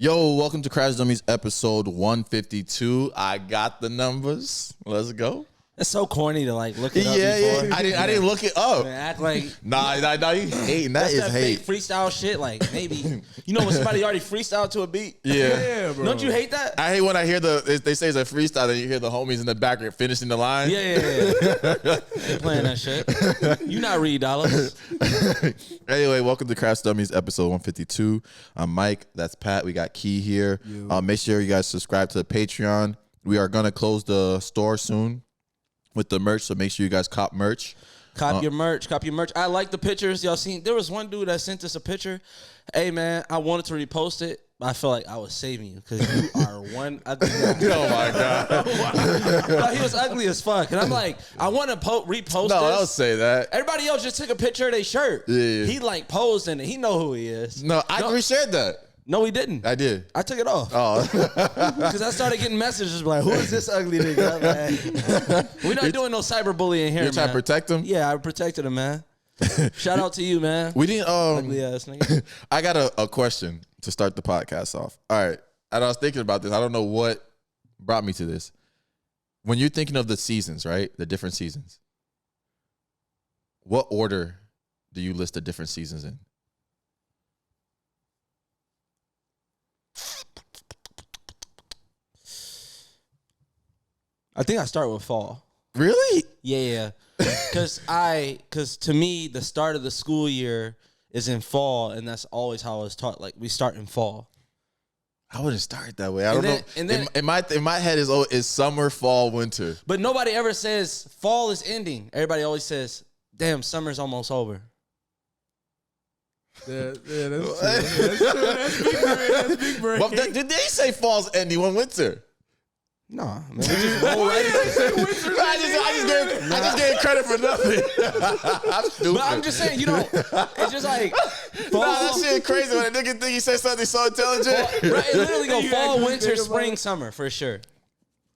Yo, welcome to Crash Dummies episode 152. I got the numbers. Let's go. It's so corny to like look it up before. I didn't look it up. Man, act like Nah, you hating. That is hate. Fake freestyle shit. Like maybe you know when somebody already freestyled to a beat. Yeah, bro. Don't you hate that? I hate when I hear they say it's a freestyle, then you hear the homies in the background finishing the line. Yeah. Ain't playing that shit. You not Reed Dollars. Anyway, welcome to Crash Dummies episode 152. I'm Mike. That's Pat. We got Key here. Make sure you guys subscribe to the Patreon. We are gonna close the store soon with the merch, so make sure you guys cop merch. Cop your merch. I like the pictures. Y'all seen? There was one dude that sent us a picture. Hey man, I wanted to repost it, but I felt like I was saving you because you are one ugly guy. Oh my god. No, he was ugly as fuck, and I'm like, I want to repost. No, this. don't say that. Everybody else just took a picture of their shirt. Yeah. He like posed in it. He know who he is. No, I reshared that. No, he didn't. I did. I took it off. Oh. Because I started getting messages like, who is this ugly nigga? Man? We're not doing no cyberbullying here, You're trying to protect him? Yeah, I protected him, man. Shout out to you, man. We didn't. Ugly ass nigga. I got a question to start the podcast off. All right. And I was thinking about this. I don't know what brought me to this. When you're thinking of the seasons, right? The different seasons. What order do you list the different seasons in? I think I start with fall. Really? Yeah. Because to me, the start of the school year is in fall, and that's always how I was taught. Like, we start in fall. I wouldn't start that way. I don't know. And then, in my head is summer, fall, winter. But nobody ever says fall is ending. Everybody always says, damn, summer's almost over. Yeah, that's true. That's big brain. That's big brain. Well, did they say fall's ending when winter? No, man, we just roll right into it. I just gave credit for nothing. I'm stupid. But I'm just saying, it's just like fall. Nah, that shit crazy when a nigga think he said something so intelligent. Right, it literally go fall, winter, spring, summer for sure.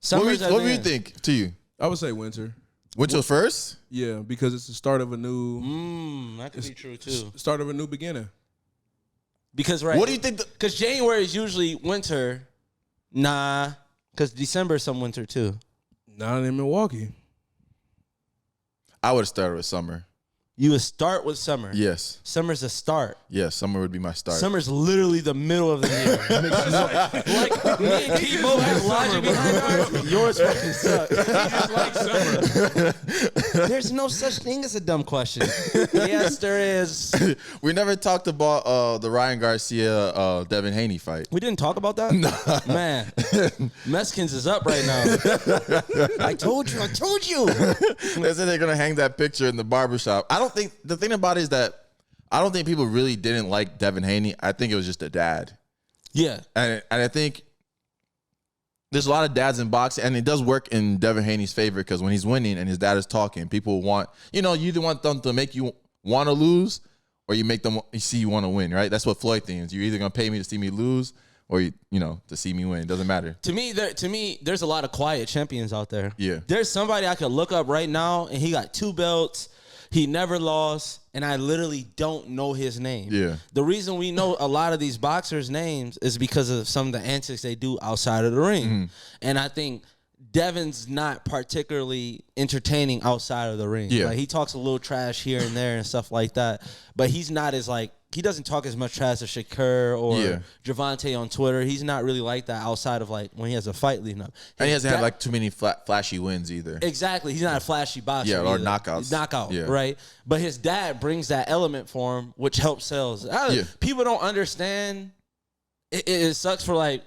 What do you think to you? I would say winter. Winter first? Yeah, because it's the start of a new. That could be true too. Start of a new beginning. Because what do you think? Because January is usually winter. Nah. Because December is some winter, too. Not in Milwaukee. I would have started with summer. You would start with summer. Yes. Summer's a start. Yes, summer would be my start. Summer's literally the middle of the year. Like, me and Keith both have logic behind ours. Yours fucking sucks. He just likes summer. There's no such thing as a dumb question. Yes, there is. We never talked about the Ryan Garcia, Devin Haney fight. We didn't talk about that? No. Man, Meskins is up right now. I told you. They said they're going to hang that picture in the barbershop. The thing about it is that I don't think people really didn't like Devin Haney. I think it was just a dad. Yeah. And I think there's a lot of dads in boxing, and it does work in Devin Haney's favor because when he's winning and his dad is talking, people want, you either want them to make you want to lose or you make them see you want to win, right? That's what Floyd thinks. You're either going to pay me to see me lose or, to see me win. It doesn't matter. To me, there's a lot of quiet champions out there. Yeah. There's somebody I could look up right now, and he got 2 belts. He never lost, and I literally don't know his name. Yeah. The reason we know a lot of these boxers' names is because of some of the antics they do outside of the ring. Mm-hmm. And I think Devin's not particularly entertaining outside of the ring. Yeah. Like, he talks a little trash here and there and stuff like that, but he's not as he doesn't talk as much trash as Shakur or Javante on Twitter. He's not really like that outside of when he has a fight leading up. And he hasn't had too many flashy wins either. Exactly. He's not a flashy boxer. Yeah, or either. knockouts. Knockout, right? But his dad brings that element for him, which helps sales. People don't understand. It sucks for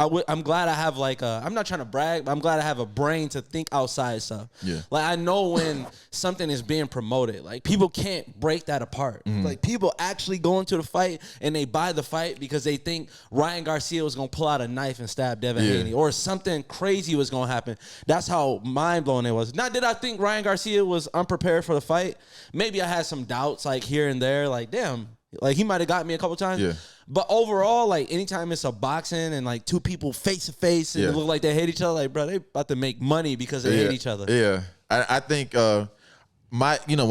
I'm glad I have I'm not trying to brag, but I'm glad I have a brain to think outside stuff. Yeah. I know when something is being promoted. People can't break that apart. Mm-hmm. People actually go into the fight and they buy the fight because they think Ryan Garcia was going to pull out a knife and stab Devin Haney or something crazy was going to happen. That's how mind-blowing it was. Not did I think Ryan Garcia was unprepared for the fight. Maybe I had some doubts here and there. Damn, he might have got me a couple times. Yeah. But overall, anytime it's a boxing and 2 people face to face and it look like they hate each other, bro, they about to make money because they hate each other. Yeah. I think when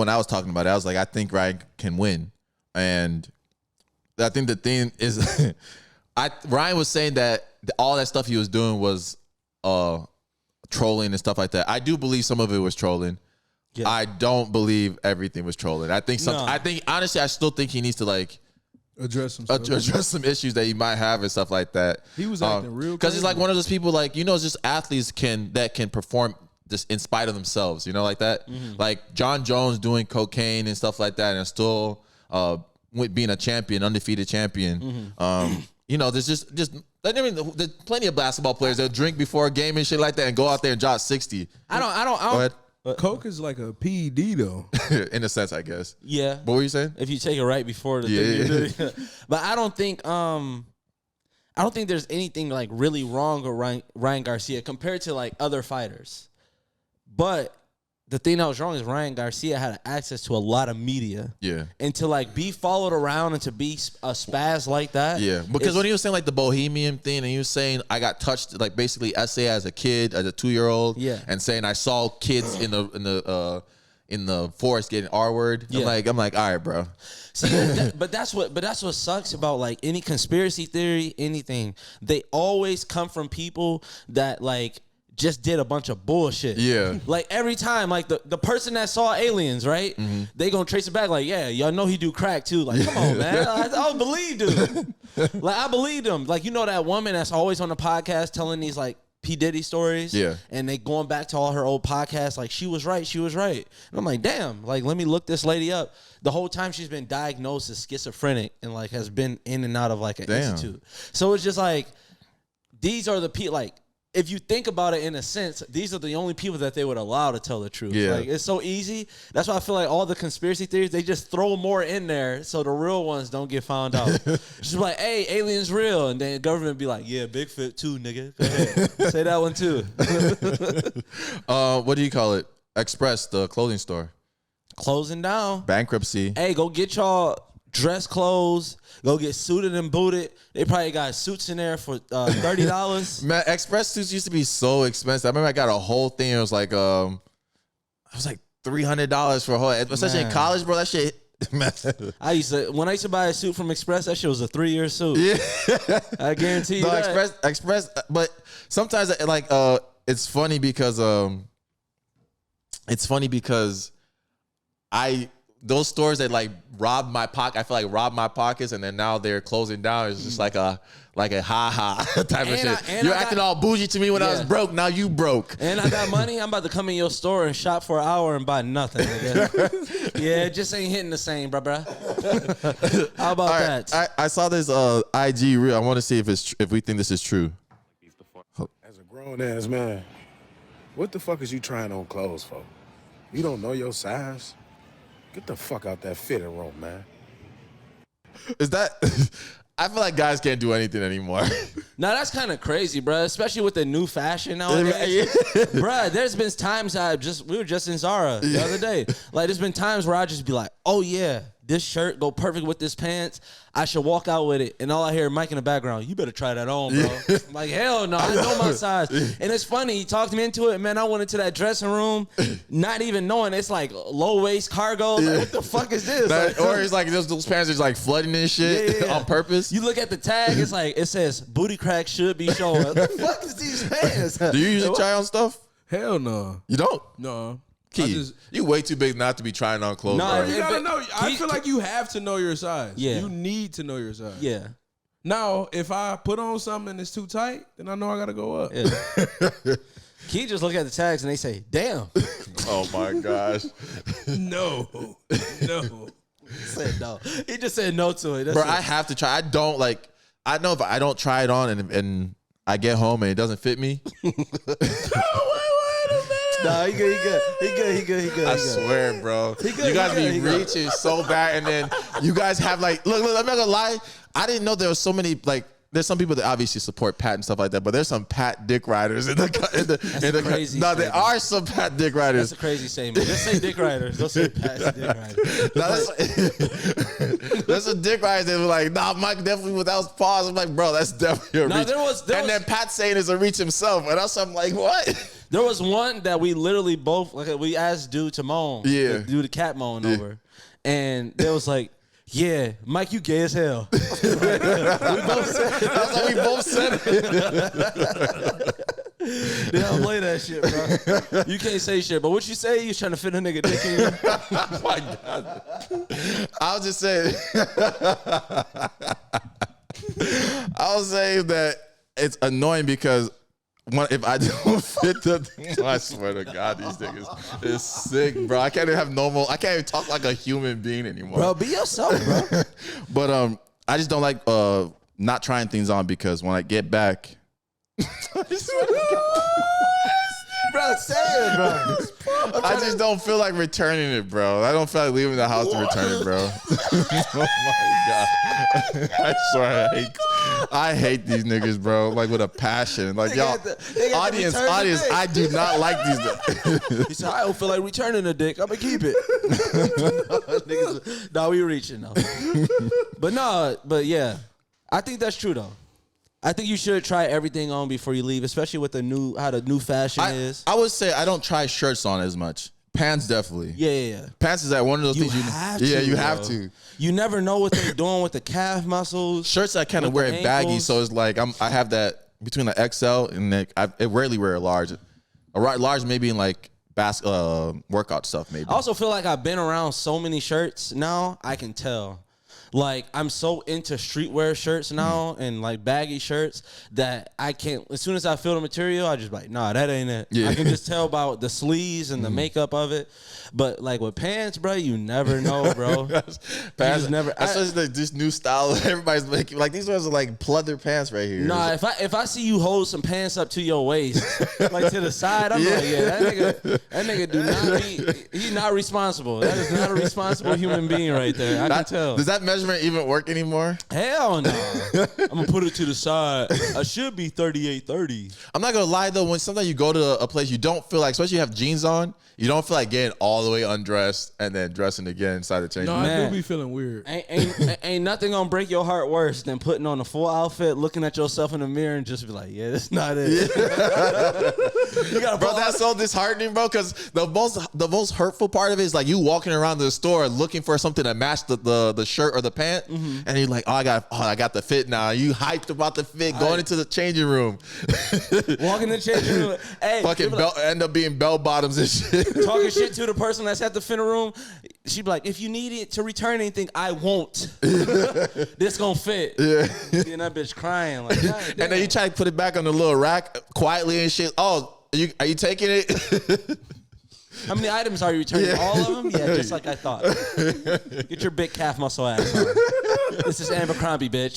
I was talking about it, I was I think Ryan can win. And I think the thing is Ryan was saying that all that stuff he was doing was trolling and stuff like that. I do believe some of it was trolling. Yeah. I don't believe everything was trolling. I think honestly, I still think he needs to like address some issues that he might have and stuff like that. He was acting real because he's like one of those people, like, you know, just athletes can perform just in spite of themselves, you know, like that. Like John Jones doing cocaine and stuff like that, and still being a champion, undefeated champion. You know, there's just I mean, there's plenty of basketball players that drink before a game and shit like that and go out there and drop 60. I don't. Go ahead. Coke is like a PED though. In a sense, I guess. Yeah. What were you saying? If you take it right before the thing. But I don't think there's anything like really wrong with Ryan Garcia compared to like other fighters. But the thing that was wrong is Ryan Garcia had access to a lot of media. Yeah. And to like be followed around and to be a spaz like that. Yeah. Because when he was saying like the Bohemian thing and he was saying I got touched, like basically SA as a kid, as a 2-year-old. Yeah. And saying I saw kids in the forest getting R-word. Yeah. I'm like, all right, bro. See, but that's what sucks about like any conspiracy theory, anything. They always come from people that like just did a bunch of bullshit. Yeah. Like every time, like the person that saw aliens, right? They gonna trace it back like, yeah, y'all know he do crack too. Like, come on, man. I believe dude. Like, I believed him. Like, you know that woman that's always on the podcast telling these like P. Diddy stories? Yeah. And they going back to all her old podcasts, like, she was right. And I'm like, damn, like, let me look this lady up. The whole time she's been diagnosed as schizophrenic and like has been in and out of like an institute. So it's just like, these are the people, like, if you think about it in a sense, these are the only people that they would allow to tell the truth. Yeah. Like, it's so easy. That's why I feel like all the conspiracy theories, they just throw more in there so the real ones don't get found out. Just be like, hey, aliens real. And then the government be like, yeah, Bigfoot too, nigga. Go ahead. Say that one too. What do you call it? Express, the clothing store. Closing down. Bankruptcy. Hey, go get y'all dress clothes. Go get suited and booted. They probably got suits in there for $30. Man, Express suits used to be so expensive. I remember I got a whole thing. It was like $300 for a whole. Especially in college, bro. That shit. When I used to buy a suit from Express, that shit was a 3-year suit. Yeah, I guarantee you that. Express. But sometimes like it's funny because those stores that like robbed my pocket, I feel like robbed my pockets, and then now they're closing down. It's just like a ha type of shit. You're acting all bougie to me when I was broke. Now you broke. And I got money. I'm about to come in your store and shop for an hour and buy nothing. Yeah, it just ain't hitting the same, bro. How about that? I saw this IG reel. I want to see if we think this is true. As a grown ass man, what the fuck is you trying on clothes for? You don't know your size? Get the fuck out that fitting room, man. Is that... I feel like guys can't do anything anymore. Now that's kind of crazy, bro. Especially with the new fashion nowadays, bro. There's been times we were just in Zara the other day. Like, there's been times where I just be like, oh yeah, this shirt go perfect with this pants. I should walk out with it, and all I hear Mike in the background, you better try that on, bro. I'm like, hell no, I know my size. And it's funny, he talked me into it, man. I went into that dressing room, not even knowing it's like low waist cargo. Like, what the fuck is this? Or it's like those pants are like flooding and shit on purpose. You look at the tag, it's like, it says booty crack should be showing. What the fuck is these pants? Do you usually try on stuff? Hell no. You don't? No. You way too big not to be trying on clothes. No, you gotta know. I feel like you have to know your size. Yeah. You need to know your size. Yeah. Now, if I put on something and it's too tight, then I know I gotta go up. Yeah. Key just look at the tags and they say, damn. Oh my gosh. No. He said no. He just said no to it. That's Bro, I have to try. I know if I don't try it on and I get home and it doesn't fit me. No, he good. I swear, bro. You guys be reaching so bad, and then you guys have like, look, I'm not gonna lie. I didn't know there was so many like. There's some people that obviously support Pat and stuff like that, but there's some Pat dick riders in the crazy. No, there are some Pat dick riders. That's a crazy statement. Just say dick riders. Don't say Pat dick riders. No, there's some dick riders that were like, nah, Mike definitely without pause. I'm like, bro, that's definitely a reach. And then Pat saying it's a reach himself, and I'm like, what? There was one that we literally both, like, we asked dude to moan. Yeah. Do the cat moan over. And there was like, Yeah, Mike, you gay as hell. That's how we both said it. They don't play that shit, bro. You can't say shit, but what you say, you trying to fit a nigga dick in you? Oh my God. I'll just say, I'll say that it's annoying because if I don't fit the, I swear to God, these niggas is sick, bro. I can't even have normal. I can't even talk like a human being anymore, bro. Be yourself, bro. But I just don't like not trying things on because when I get back. Bro, say it, bro. I just don't feel like returning it, bro. I don't feel like leaving the house to return it, bro. Oh my God. I swear I hate these niggas, bro. Like with a passion. Like y'all, audience, I do not like these niggas. He said, I don't feel like returning the dick. I'm gonna keep it. Nah, we reaching though. But yeah. I think that's true though. I think you should try everything on before you leave, especially with how the new fashion is. I would say I don't try shirts on as much. Pants definitely. Yeah. Pants is like one of those things you have to. Yeah, you have to. You never know what they're doing with the calf muscles. Shirts I kind of wear it baggy, so it's like I have that between the XL and I rarely wear a large. A large maybe in like workout stuff maybe. I also feel like I've been around so many shirts now, I can tell. Like, I'm so into streetwear shirts now and like baggy shirts that I can't, as soon as I feel the material, I just like, nah, that ain't it. Yeah. I can just tell about the sleeves and the makeup of it. But like with pants, bro, you never know, bro. Pants never. Especially this new style everybody's making. Like these ones are like pleather pants right here. Nah, if I see you hold some pants up to your waist, like to the side, I'm like, yeah, that nigga do not be. He's not responsible. That is not a responsible human being right there. I can tell. Does that measurement even work anymore? Hell no. I'm gonna put it to the side. I should be 38-30. I'm not gonna lie though. When sometimes you go to a place you don't feel like, especially you have jeans on, you don't feel like getting all the way undressed and then dressing again inside the change. No, I do be feeling weird. Ain't nothing gonna break your heart worse than putting on a full outfit, looking at yourself in the mirror, and just be like, "Yeah, that's not it." Yeah. Bro, that's so disheartening, bro. Because the most hurtful part of it is like you walking around the store looking for something to match the shirt or the pant, and you're like, I got the fit now. You hyped about the fit, going into the changing room, walking in the changing room, hey, fucking end up being bell bottoms and shit. Talking shit to the person that's at the fitting room. She'd be like, if you need it to return anything, I won't. This gonna fit. Yeah. And that bitch crying. Like, and then you try to put it back on the little rack quietly and shit. Oh, are you taking it? How many items are you returning? Yeah. All of them? Yeah, just like I thought. Get your big calf muscle ass on. This is Abercrombie, bitch.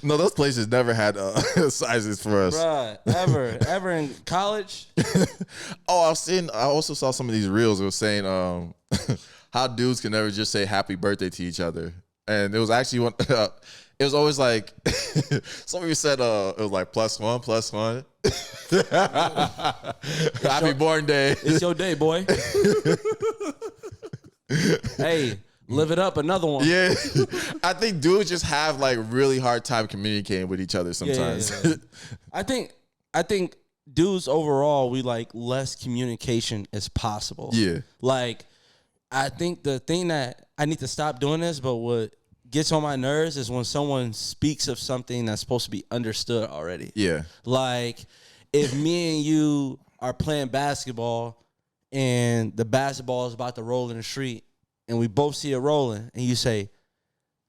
No, those places never had sizes for us. Bruh, ever in college? Oh, I also saw some of these reels that were saying how dudes can never just say happy birthday to each other. And it was actually one, it was always like, somebody said it was like +1. Happy born day. It's your day, boy. Hey. Live it up, another one. Yeah. I think dudes just have like really hard time communicating with each other sometimes. Yeah. I think dudes overall, we like less communication as possible. Yeah. Like, I think the thing that I need to stop doing this, but what gets on my nerves is when someone speaks of something that's supposed to be understood already. Yeah. Like, if me and you are playing basketball and the basketball is about to roll in the street, and we both see it rolling, and you say,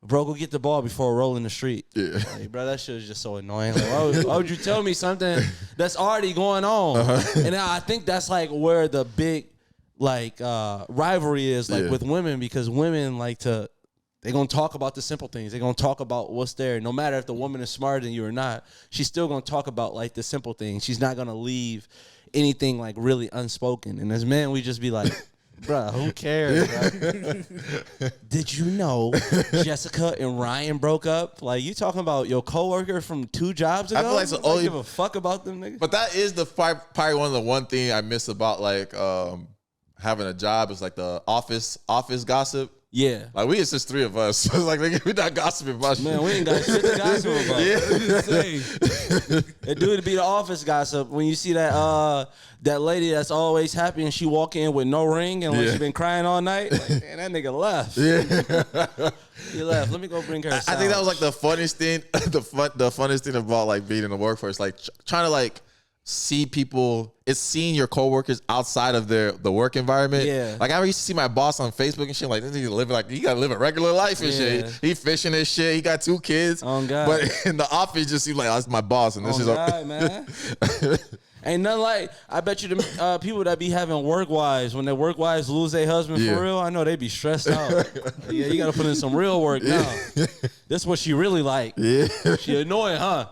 bro, go get the ball before it roll in the street. Yeah. Like, bro, that shit is just so annoying. Like, why would you tell me something that's already going on? And I think that's like where the big like rivalry is like with women, because women like they're going to talk about the simple things. They're going to talk about what's there. No matter if the woman is smarter than you or not, she's still going to talk about like the simple things. She's not going to leave anything like really unspoken. And as men, we just be like, bruh, who cares, bro? Did you know Jessica and Ryan broke up? Like, you talking about your coworker from 2 jobs ago? I feel like it's only give a fuck about them niggas. But that is probably one thing I miss about like having a job is like the office gossip. Yeah. Like, it's just 3 of us. So it's like, we're not gossiping about shit. Man, we ain't got shit to gossip about. It do to be the office gossip when you see that that lady that's always happy and she walk in with no ring and she been crying all night. Like, man, that nigga left. Yeah. He left. Let me go bring her a I think that was like the funniest thing, the funniest thing about like being in the workforce, like trying to like see people. It's seeing your coworkers outside of the work environment. Yeah. Like I used to see my boss on Facebook and shit. Like this nigga living like he gotta live a regular life and shit. He fishing and shit. He got 2 kids. Oh God. But in the office, just seems like that's my boss and this is God, man. Ain't nothing like, I bet you the people that be having work wives, when their work wives lose their husband for real, I know they be stressed out. Yeah, you got to put in some real work now. This is what she really like. Yeah. She annoying, huh?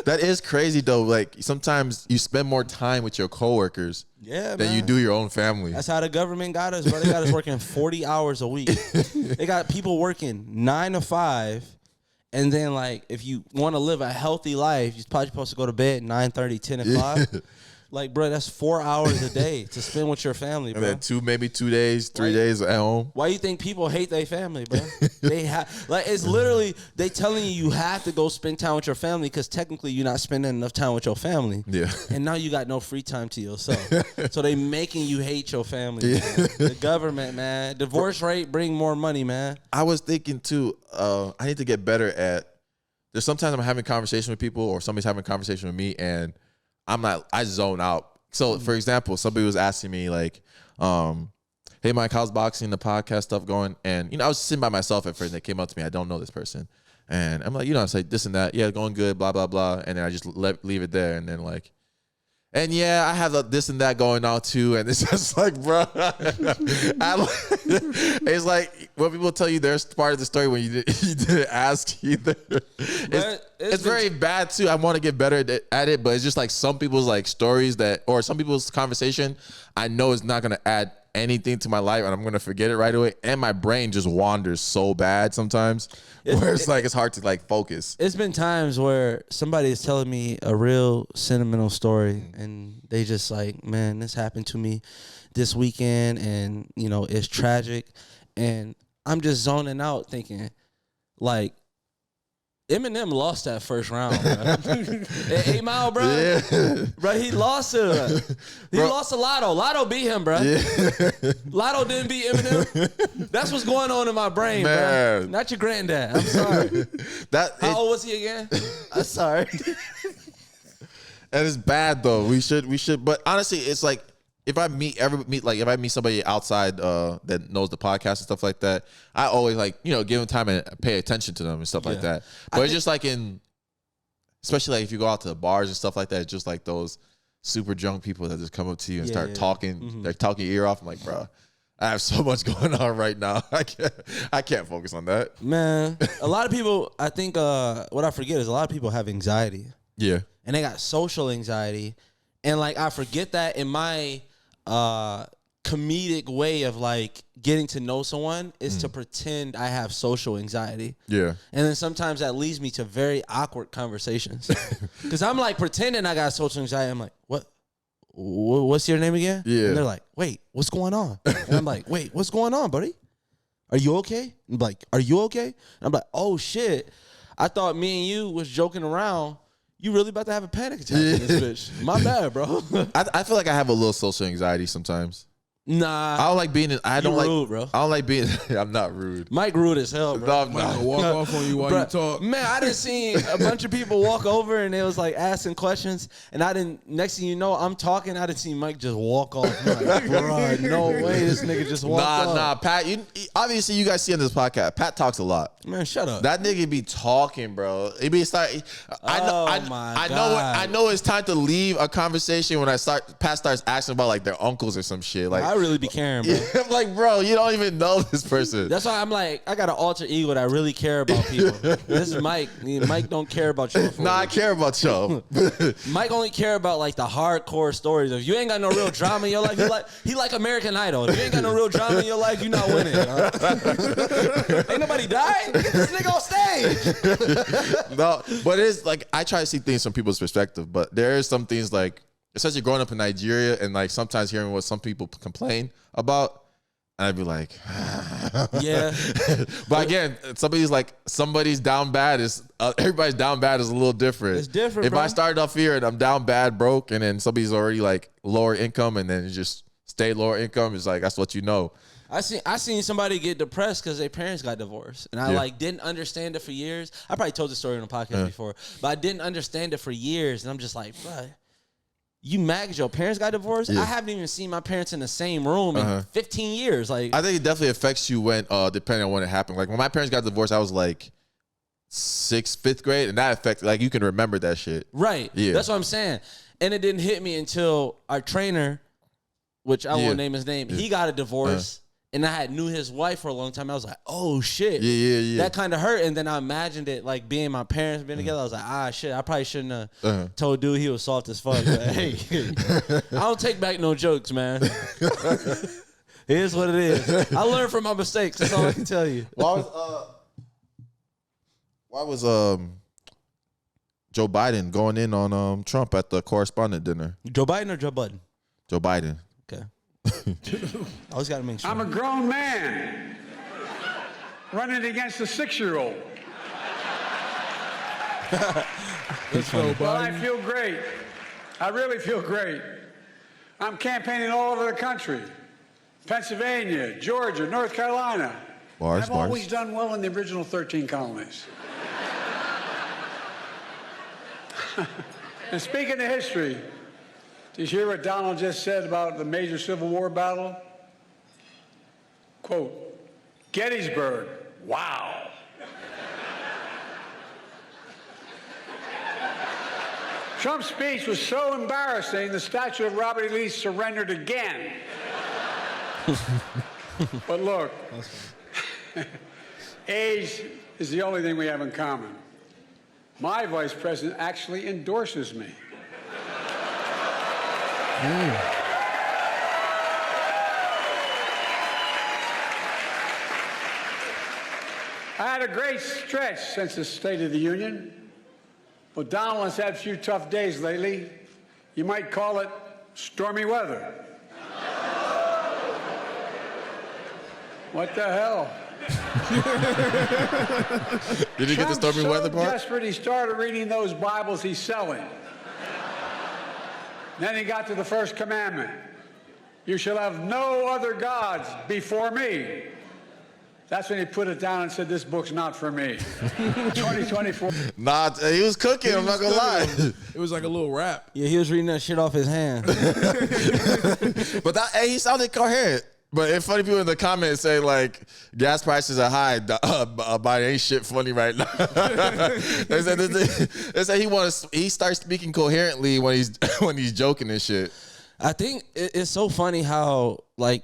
That is crazy though. Like sometimes you spend more time with your coworkers than you do your own family. That's how the government got us, bro. They got us working 40 hours a week. They got people working 9 to 5. And then, like, if you want to live a healthy life, you're probably supposed to go to bed 9:30, 10 o'clock. Like, bro, that's 4 hours a day to spend with your family, bro. And then maybe 2 days, 3 days at home. Why you think people hate their family, bro? They have, like, it's literally, they telling you have to go spend time with your family because technically you're not spending enough time with your family. Yeah. And now you got no free time to yourself. So they making you hate your family, man. The government, man. Divorce rate bring more money, man. I was thinking, too, I need to get better at, there's sometimes I'm having conversation with people or somebody's having a conversation with me and I zone out. So, for example, somebody was asking me like, hey, Mike, how's boxing, the podcast stuff going? And, you know, I was sitting by myself at first and they came up to me. I don't know this person. And I'm like, you know, I say this and that. Yeah, going good, blah, blah, blah. And then I just leave it there. And then like, and yeah, I have this and that going on too. And it's just like, bro, it's like when people tell you there's part of the story when you didn't ask either. It's very bad too. I want to get better at it, but it's just like some people's like stories or some people's conversation I know is not going to add anything to my life and I'm going to forget it right away. And my brain just wanders so bad sometimes where it's like, it's hard to like focus. It's been times where somebody is telling me a real sentimental story and they just like, man, this happened to me this weekend and, you know, it's tragic. And I'm just zoning out thinking like, Eminem lost that first round, bro. At 8 Mile, bro. Yeah. Bro, he lost it. He lost to Lotto. Lotto beat him, bro. Yeah. Lotto didn't beat Eminem. That's what's going on in my brain, bro. Not your granddad. I'm sorry. How old was he again? I'm sorry. And it's bad though. We should. But honestly, it's like if I meet somebody outside that knows the podcast and stuff like that, I always like, you know, give them time and pay attention to them and stuff like that. But it's just like especially like if you go out to the bars and stuff like that, it's just like those super drunk people that just come up to you and start talking. Mm-hmm. They're talking your ear off. I'm like, bro, I have so much going on right now. I can't focus on that. Man, a lot of people, I think what I forget is a lot of people have anxiety. Yeah. And they got social anxiety. And like I forget that in my comedic way of like getting to know someone is to pretend I have social anxiety. Yeah. And then sometimes that leads me to very awkward conversations. Because I'm like pretending I got social anxiety. I'm like, what's your name again? Yeah. And they're like, wait, what's going on? And I'm like, wait, what's going on, buddy? Are you okay? I'm like, are you okay? And I'm like, oh shit. I thought me and you was joking around. You really about to have a panic attack in this bitch. My bad, bro. I feel like I have a little social anxiety sometimes. Nah. I don't like being I don't like rude, bro. I don't like being I'm not rude. Mike rude as hell, bro. Mike will walk off on you while you talk. Man, I done seen a bunch of people walk over and they was like asking questions and next thing you know, I'm talking, I done seen Mike just walk off. I'm like, bro, no way this nigga just walked off. Nah, Pat, obviously you guys see on this podcast, Pat talks a lot. Man, shut up. That nigga be talking, bro. It be starting. I know it's time to leave a conversation when Pat starts asking about like their uncles or some shit. Like I really be caring, bro. I'm like, bro, you don't even know this person. That's why I'm like, I got an alter ego that really care about people. This is Mike. Mike don't care about you. Nah, I care about you. Mike only care about like the hardcore stories. If you ain't got no real drama in your life, he like American Idol. If you ain't got no real drama in your life, you not winning. Ain't nobody died? Get this nigga on stage. No, but it's like I try to see things from people's perspective, but there is some things like, especially growing up in Nigeria and like sometimes hearing what some people complain about, And I'd be like, yeah. But again, somebody's down bad is everybody's down bad is a little different. It's different. If I started off here and I'm down bad, broke, and then somebody's already like lower income, and then it just stay lower income, it's like that's what you know. I seen somebody get depressed because their parents got divorced, and I like didn't understand it for years. I probably told the story on the podcast before, but I didn't understand it for years, and I'm just like, bro. You mad because your parents got divorced? I haven't even seen my parents in the same room in 15 years. Like, I think it definitely affects you when, depending on when it happened. Like when my parents got divorced, I was like 5th grade, and that affected. Like you can remember that shit, right? Yeah, that's what I'm saying. And it didn't hit me until our trainer, which I won't name his name, he got a divorce. And I knew his wife for a long time. I was like, oh, shit. Yeah. That kind of hurt. And then I imagined it like being my parents being together. I was like, shit, I probably shouldn't have told dude he was soft as fuck. But, hey, I don't take back no jokes, man. It is what it is. I learned from my mistakes. That's all I can tell you. Why was Joe Biden going in on Trump at the correspondent dinner? Joe Biden or Joe Budden? Joe Biden. Okay. I always got to make sure. I'm a grown man running against a 6-year-old. Well, I feel great. I really feel great. I'm campaigning all over the country. Pennsylvania, Georgia, North Carolina. I've always done well in the original 13 colonies. And speaking of history, did you hear what Donald just said about the major Civil War battle? Quote, Gettysburg, wow. Trump's speech was so embarrassing, the statue of Robert E. Lee surrendered again. But look, age is the only thing we have in common. My vice president actually endorses me. I had a great stretch since the State of the Union, but Donald has had a few tough days lately. You might call it stormy weather. What the hell? Did you get the stormy weather part? Desperate, he started reading those Bibles he's selling. Then he got to the first commandment. You shall have no other gods before me. That's when he put it down and said, this book's not for me. 2024. Nah, he was cooking. I'm not going to lie. It was like a little rap. Yeah, he was reading that shit off his hand. But he sounded coherent. But it's funny, people in the comments say, like, gas prices are high. Biden ain't shit funny right now. They say he starts speaking coherently when he's joking and shit. I think it's so funny how, like,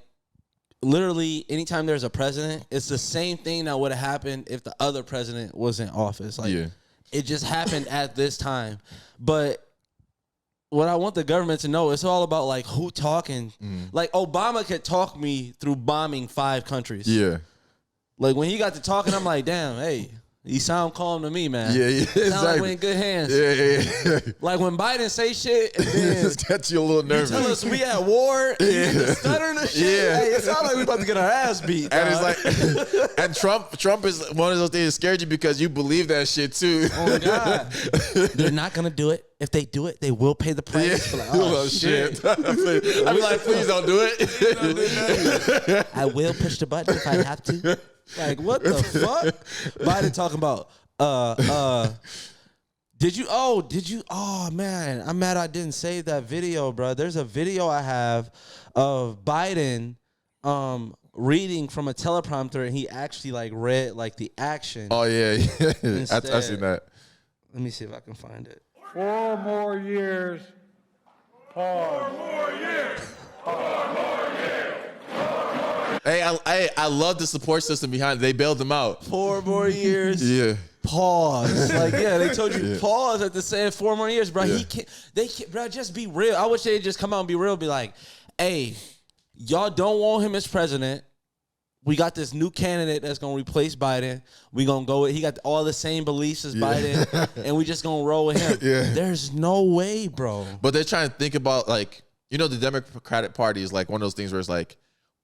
literally anytime there's a president, it's the same thing that would have happened if the other president was in office. Like, it just happened at this time. But what I want the government to know, it's all about, like, who talking. Like, Obama could talk me through bombing 5 countries. Yeah. Like, when he got to talking, I'm like, damn, hey, he sound calm to me, man. Yeah, exactly. Sound like we in good hands. Yeah. Like, when Biden say shit, and then just gets you a little nervous. Tell us we at war, and you get stuttering and shit. Yeah. Hey, it sounds like we about to get our ass beat. And it's like, and Trump is one of those things that scared you because you believe that shit too. Oh my God. They're not going to do it. If they do it, they will pay the price. Yeah. Like, oh, shit. I'd be like, please don't do it. I will push the button if I have to. Like, what the fuck? Biden talking about, did you, oh man, I'm mad I didn't save that video, bro. There's a video I have of Biden reading from a teleprompter, and he actually, like, read, like, the action. Oh, yeah. I've seen that. Let me see if I can find it. 4 more years. Pause. 4 more years. 4 more years. 4 more years. Hey, I love the support system behind it. They bailed them out. 4 more years. Yeah. Pause. Like, yeah, they told you pause at the saying 4 more years, bro. Yeah. They can't, bro, just be real. I wish they'd just come out and be real, be like, hey, y'all don't want him as president. We got this new candidate that's going to replace Biden. We going to go with, he got all the same beliefs as Biden, and we just going to roll with him. Yeah. There's no way, bro. But they're trying to think about, like, you know, the Democratic Party is like one of those things where it's like,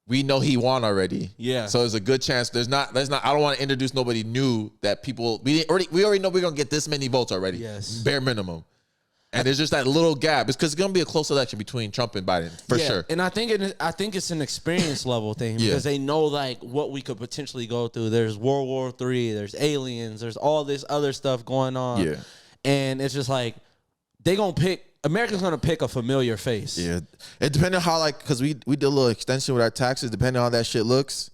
we know he won already. Yeah. So there's a good chance there's not. I don't want to introduce nobody new that people we already know we're gonna get this many votes already. Yes. Bare minimum. And there's just that little gap. It's because it's gonna be a close election between Trump and Biden for sure. And I think it's an experience level thing because they know like what we could potentially go through. There's World War III, there's aliens, there's all this other stuff going on. Yeah. And it's just like America's gonna pick a familiar face. Yeah. It depending on how because we did a little extension with our taxes, depending on how that shit looks.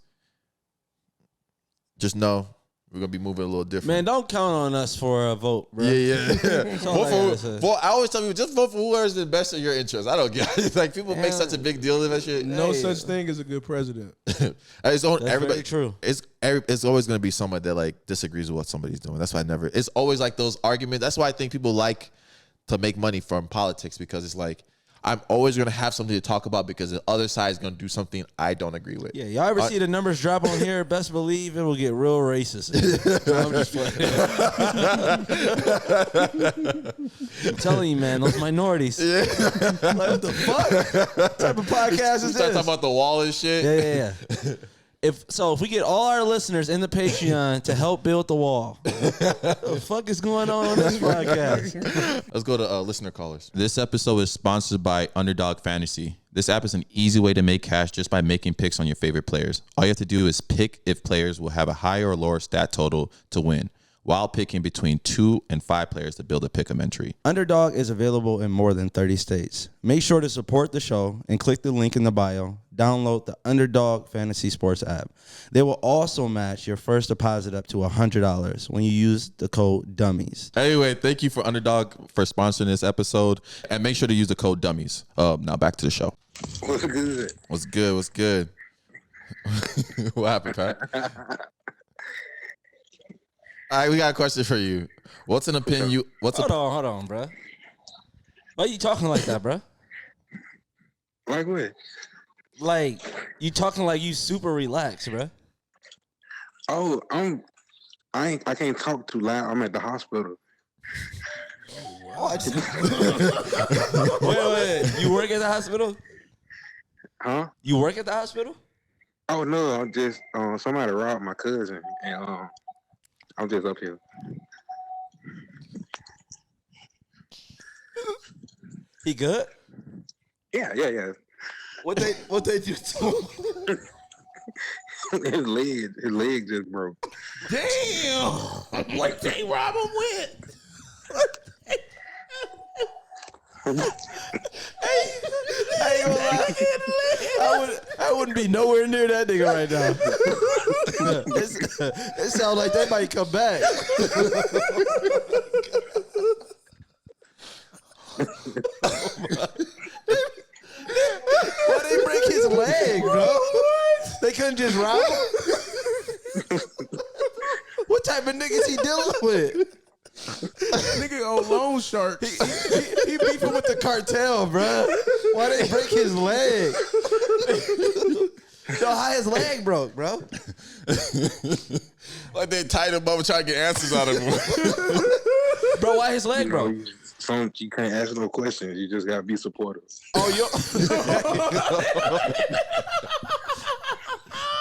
Just know we're gonna be moving a little different. Man, don't count on us for a vote, bro. Yeah. Vote I always tell people, just vote for whoever's the best of your interest. I don't get it. Like people make such a big deal of that shit. No such thing as a good president. That's everybody, very true. It's always gonna be someone that like disagrees with what somebody's doing. That's why it's always like those arguments. That's why I think people like to make money from politics, because it's like I'm always going to have something to talk about because the other side is going to do something I don't agree with. Yeah, y'all ever see the numbers drop on here? Best believe it will get real racist. I'm just playing. I'm telling you, man, those minorities. Yeah. Like, what the fuck? What type of podcast is this? Start talking about the wall and shit. Yeah. If we get all our listeners in the Patreon to help build the wall, what the fuck is going on this podcast? Let's go to listener callers. This episode is sponsored by Underdog Fantasy. This app is an easy way to make cash just by making picks on your favorite players. All you have to do is pick if players will have a higher or lower stat total to win, while picking between 2 and 5 players to build a pick'em entry. Underdog is available in more than 30 states. Make sure to support the show and click the link in the bio. Download the Underdog Fantasy Sports app. They will also match your first deposit up to $100 when you use the code Dummies. Anyway, thank you for Underdog for sponsoring this episode, and make sure to use the code Dummies. Now back to the show. What's good? What's good? What happened, Pat? All right, we got a question for you. What's an opinion? Hold on, bro. Why are you talking like that, bro? Like what? Like you talking like you super relaxed, bro. Oh, I can't talk too loud. I'm at the hospital. What? Wait. You work at the hospital? Huh? You work at the hospital? Oh no, I'm just somebody robbed my cousin, and I'm just up here. He good? Yeah. What they do to him? His leg just broke. Damn! What they rob him with? I wouldn't be nowhere near that nigga right now. It sounds like they might come back. Why they break his leg, bro? They couldn't just rob him? What type of niggas he dealing with? Nigga old loan shark. He beefing with the cartel, bro. Why they break his leg? So how his leg broke, bro? Like they tied him up and trying to get answers out of him. Bro, why his leg broke? You can't ask no questions. You just gotta be supportive. Oh,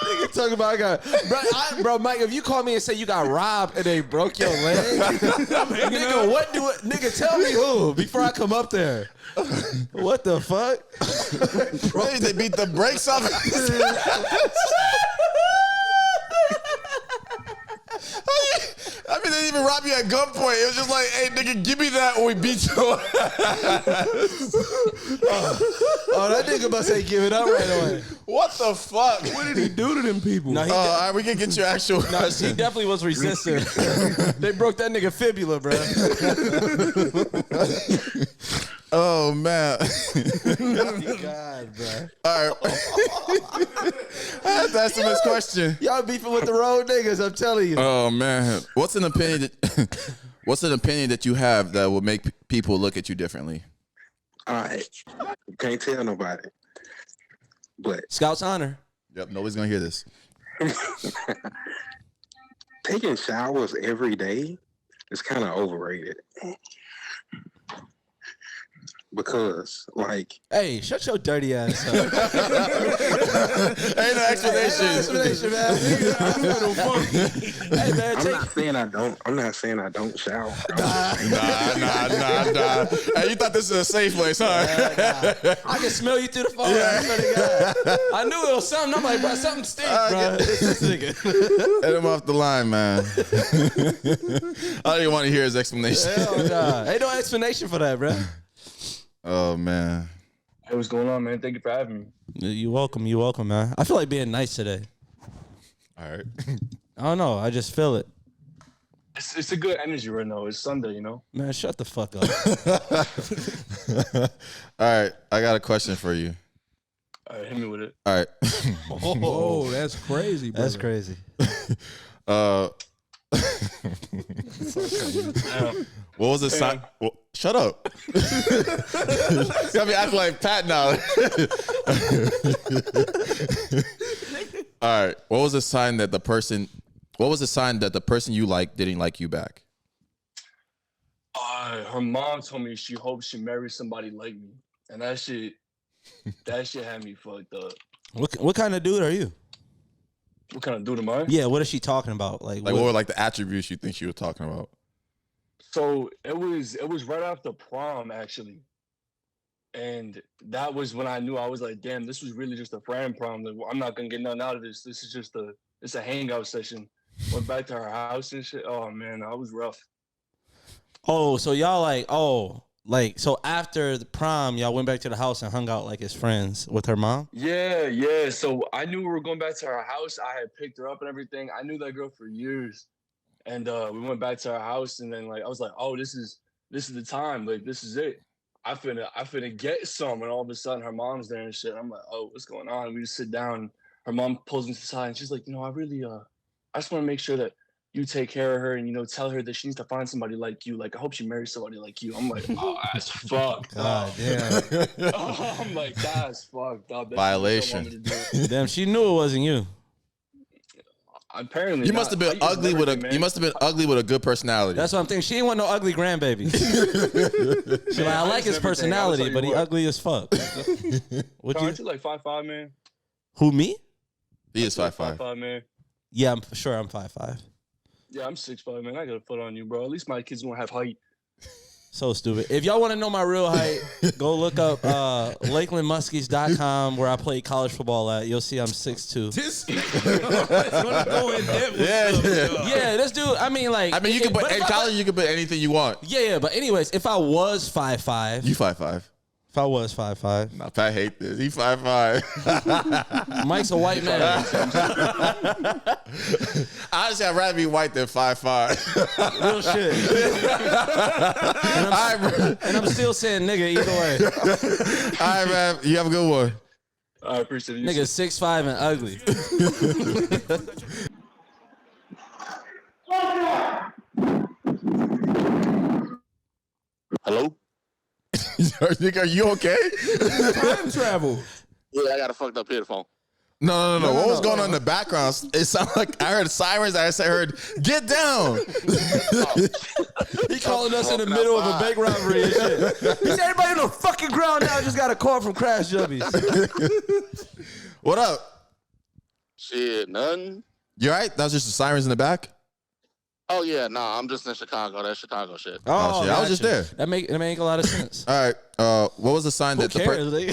nigga talking about bro, Mike. If you call me and say you got robbed and they broke your leg, nigga, tell me who before I come up there. What the fuck? Bro, they beat the brakes off. I mean, they didn't even rob you at gunpoint. It was just like, hey, nigga, give me that or we beat you. That nigga must say give it up right away. What the fuck? What did he do to them people? No, all right, we can get you actual. No, he definitely was resistant. They broke that nigga fibula, bro. Oh, man. God, bro. All right. I have to ask him this question. Y'all beefing with the road niggas, I'm telling you. Oh, man. What's an opinion that you have that will make people look at you differently? All right. Can't tell nobody. But Scout's honor. Yep, nobody's going to hear this. Taking showers every day is kind of overrated. because, like, hey, shut your dirty ass up. Ain't no explanation, man. Hey, man, I'm not saying I don't shower. Nah. Hey, you thought this was a safe place, huh? I can smell you through the phone. Yeah. I knew it was something. I'm like, bro, something stinks, bro. This nigga. Get him off the line, man. I don't even want to hear his explanation. Hell nah. Ain't no explanation for that, bro. Oh, man. Hey, what's going on, man? Thank you for having me. You welcome, man. I feel like being nice today. All right. I don't know. I just feel it. It's a good energy right now. It's Sunday, you know? Man, shut the fuck up. All right. I got a question for you. All right, hit me with it. All right. Oh, that's crazy, brother. That's crazy. What was the sign? Well, shut up. You got me acting like Pat now. All right. What was the sign that the person you like didn't like you back? Her mom told me she hopes she marries somebody like me, and that shit had me fucked up. What kind of dude are you? What kind of dude am I? Yeah, what is she talking about? Like what were like the attributes you think she was talking about? So it was right after prom, actually. And that was when I knew. I was like, damn, this was really just a friend prom. Like, I'm not gonna get nothing out of this. This is just it's a hangout session. Went back to her house and shit. Oh man, I was rough. Oh, so y'all so after the prom, y'all went back to the house and hung out like as friends with her mom? Yeah. So I knew we were going back to her house. I had picked her up and everything. I knew that girl for years. And we went back to her house, and then I was like, oh, this is the time. Like, this is it. I finna get some. And all of a sudden her mom's there and shit. I'm like, oh, what's going on? And we just sit down. Her mom pulls me to the side and she's like, I really I just want to make sure that you take care of her and, tell her that she needs to find somebody like you. Like, I hope she marries somebody like you. I'm like, oh, that's fucked up. Damn. I'm like, that's fucked up. That's violation. Damn, she knew it wasn't you. Apparently, you must have been ugly with a good personality. That's what I'm thinking. She ain't want no ugly grandbaby. She I like his personality, but he ugly as fuck. What aren't you like 5'5", man? Who, me? He is 5'5". 5'5", man. Yeah, I'm 5'5". Yeah, I'm 6'5", man. I got a foot on you, bro. At least my kids won't have height. So stupid. If y'all want to know my real height, go look up LakelandMuskies.com where I played college football at. You'll see I'm 6'2". Yeah, this dude, you can put in college, you can put anything you want. Yeah, but anyways, if I was 5'5". You 5'5". If I was 5'5". Nah, Pat hate this. He 5'5". Mike's a white man. Honestly, I'd rather be white than 5'5". Real shit. and I'm still saying nigga either way. All right, man. You have a good one. I appreciate you. Nigga 6'5" and ugly. Hello? Nigga, are you okay? Time travel. Yeah, I got a fucked up headphone. No. What was going on in the background? It sounded like I heard sirens. I heard, get down. He calling us in the middle of a bank robbery and shit. He said, everybody on the fucking ground now. Just got a call from Crash Dummies. What up? Shit, nothing. You all right? That was just the sirens in the back? Oh, yeah, I'm just in Chicago. That's Chicago shit. Oh shit. I was just there. That make a lot of sense. All right. What was the sign that cares, the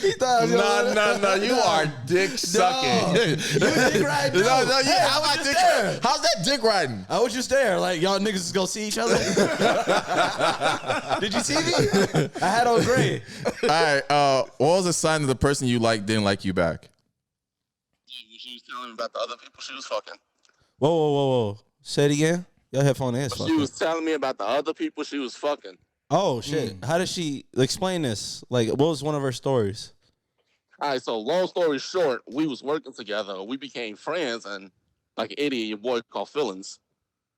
He thought No, you are dick sucking. You dick riding? How's that dick riding? I was just there. Like, y'all niggas is gonna see each other. Did you see me? I had on gray. All right. What was the sign that the person you like didn't like you back? She was telling me about the other people she was fucking. Whoa. Say it again. Your headphone is fucking. She was telling me about the other people she was fucking. Oh, shit. How did she explain this? Like, what was one of her stories? All right, so long story short, we was working together. We became friends, and like an idiot, your boy called feelings.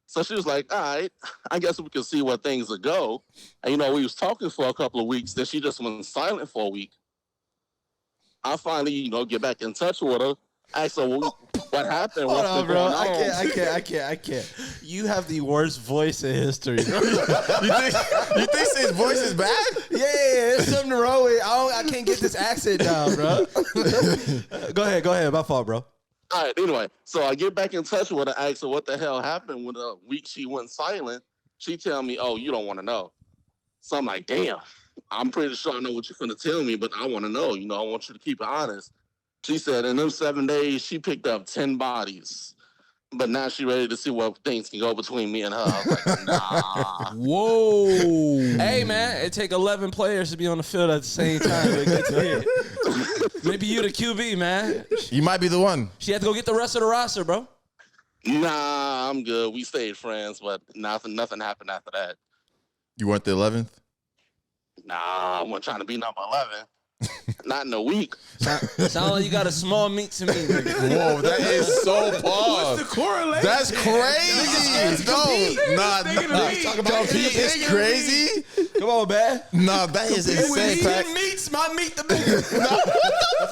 So she was like, all right, I guess we can see where things will go. And, we was talking for a couple of weeks. Then she just went silent for a week. I finally, get back in touch with her. Asked her, what happened? Hold on, bro. I can't. You have the worst voice in history. You think his voice is bad? Yeah, there's something wrong with it. I can't get this accent down, bro. Go ahead. My fault, bro. All right, anyway, so I get back in touch with her, ask her what the hell happened when a week she went silent. She tell me, oh, you don't want to know. So I'm like, damn, I'm pretty sure I know what you're going to tell me, but I want to know. You know, I want you to keep it honest. She said in them 7 days, she picked up 10 bodies. But now she ready to see what things can go between me and her. I was like, nah. Whoa. Hey, man, it take 11 players to be on the field at the same time to get to hit. Maybe you the QB, man. You might be the one. She had to go get the rest of the roster, bro. Nah, I'm good. We stayed friends, but nothing happened after that. You weren't the 11th? Nah, I wasn't trying to be number 11. Not in a week. Sound like you got a small meat to me. Whoa, that is so pause. What's the correlation? That's crazy. Compete is crazy. Come on, man. No, that is insane. 10 meats, my meat the bigger.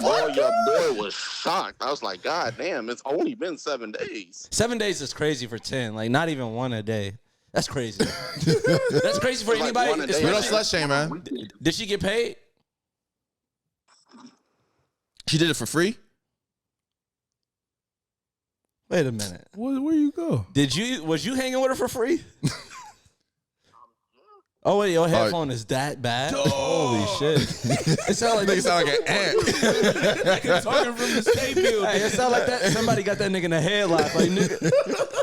Oh, your boy was shocked. I was like, God damn, it's only been 7 days. 7 days is crazy for 10. Like, not even one a day. That's crazy. That's crazy for anybody. Like we don't slut shame, man. Did she get paid? She did it for free? Wait a minute. Where you go? Was you hanging with her for free? Oh wait, your headphone is that bad? Holy shit! It sound like an ant. Talking from the state building. Hey, it sound like that. Somebody got that nigga in the headlock. Like, nigga,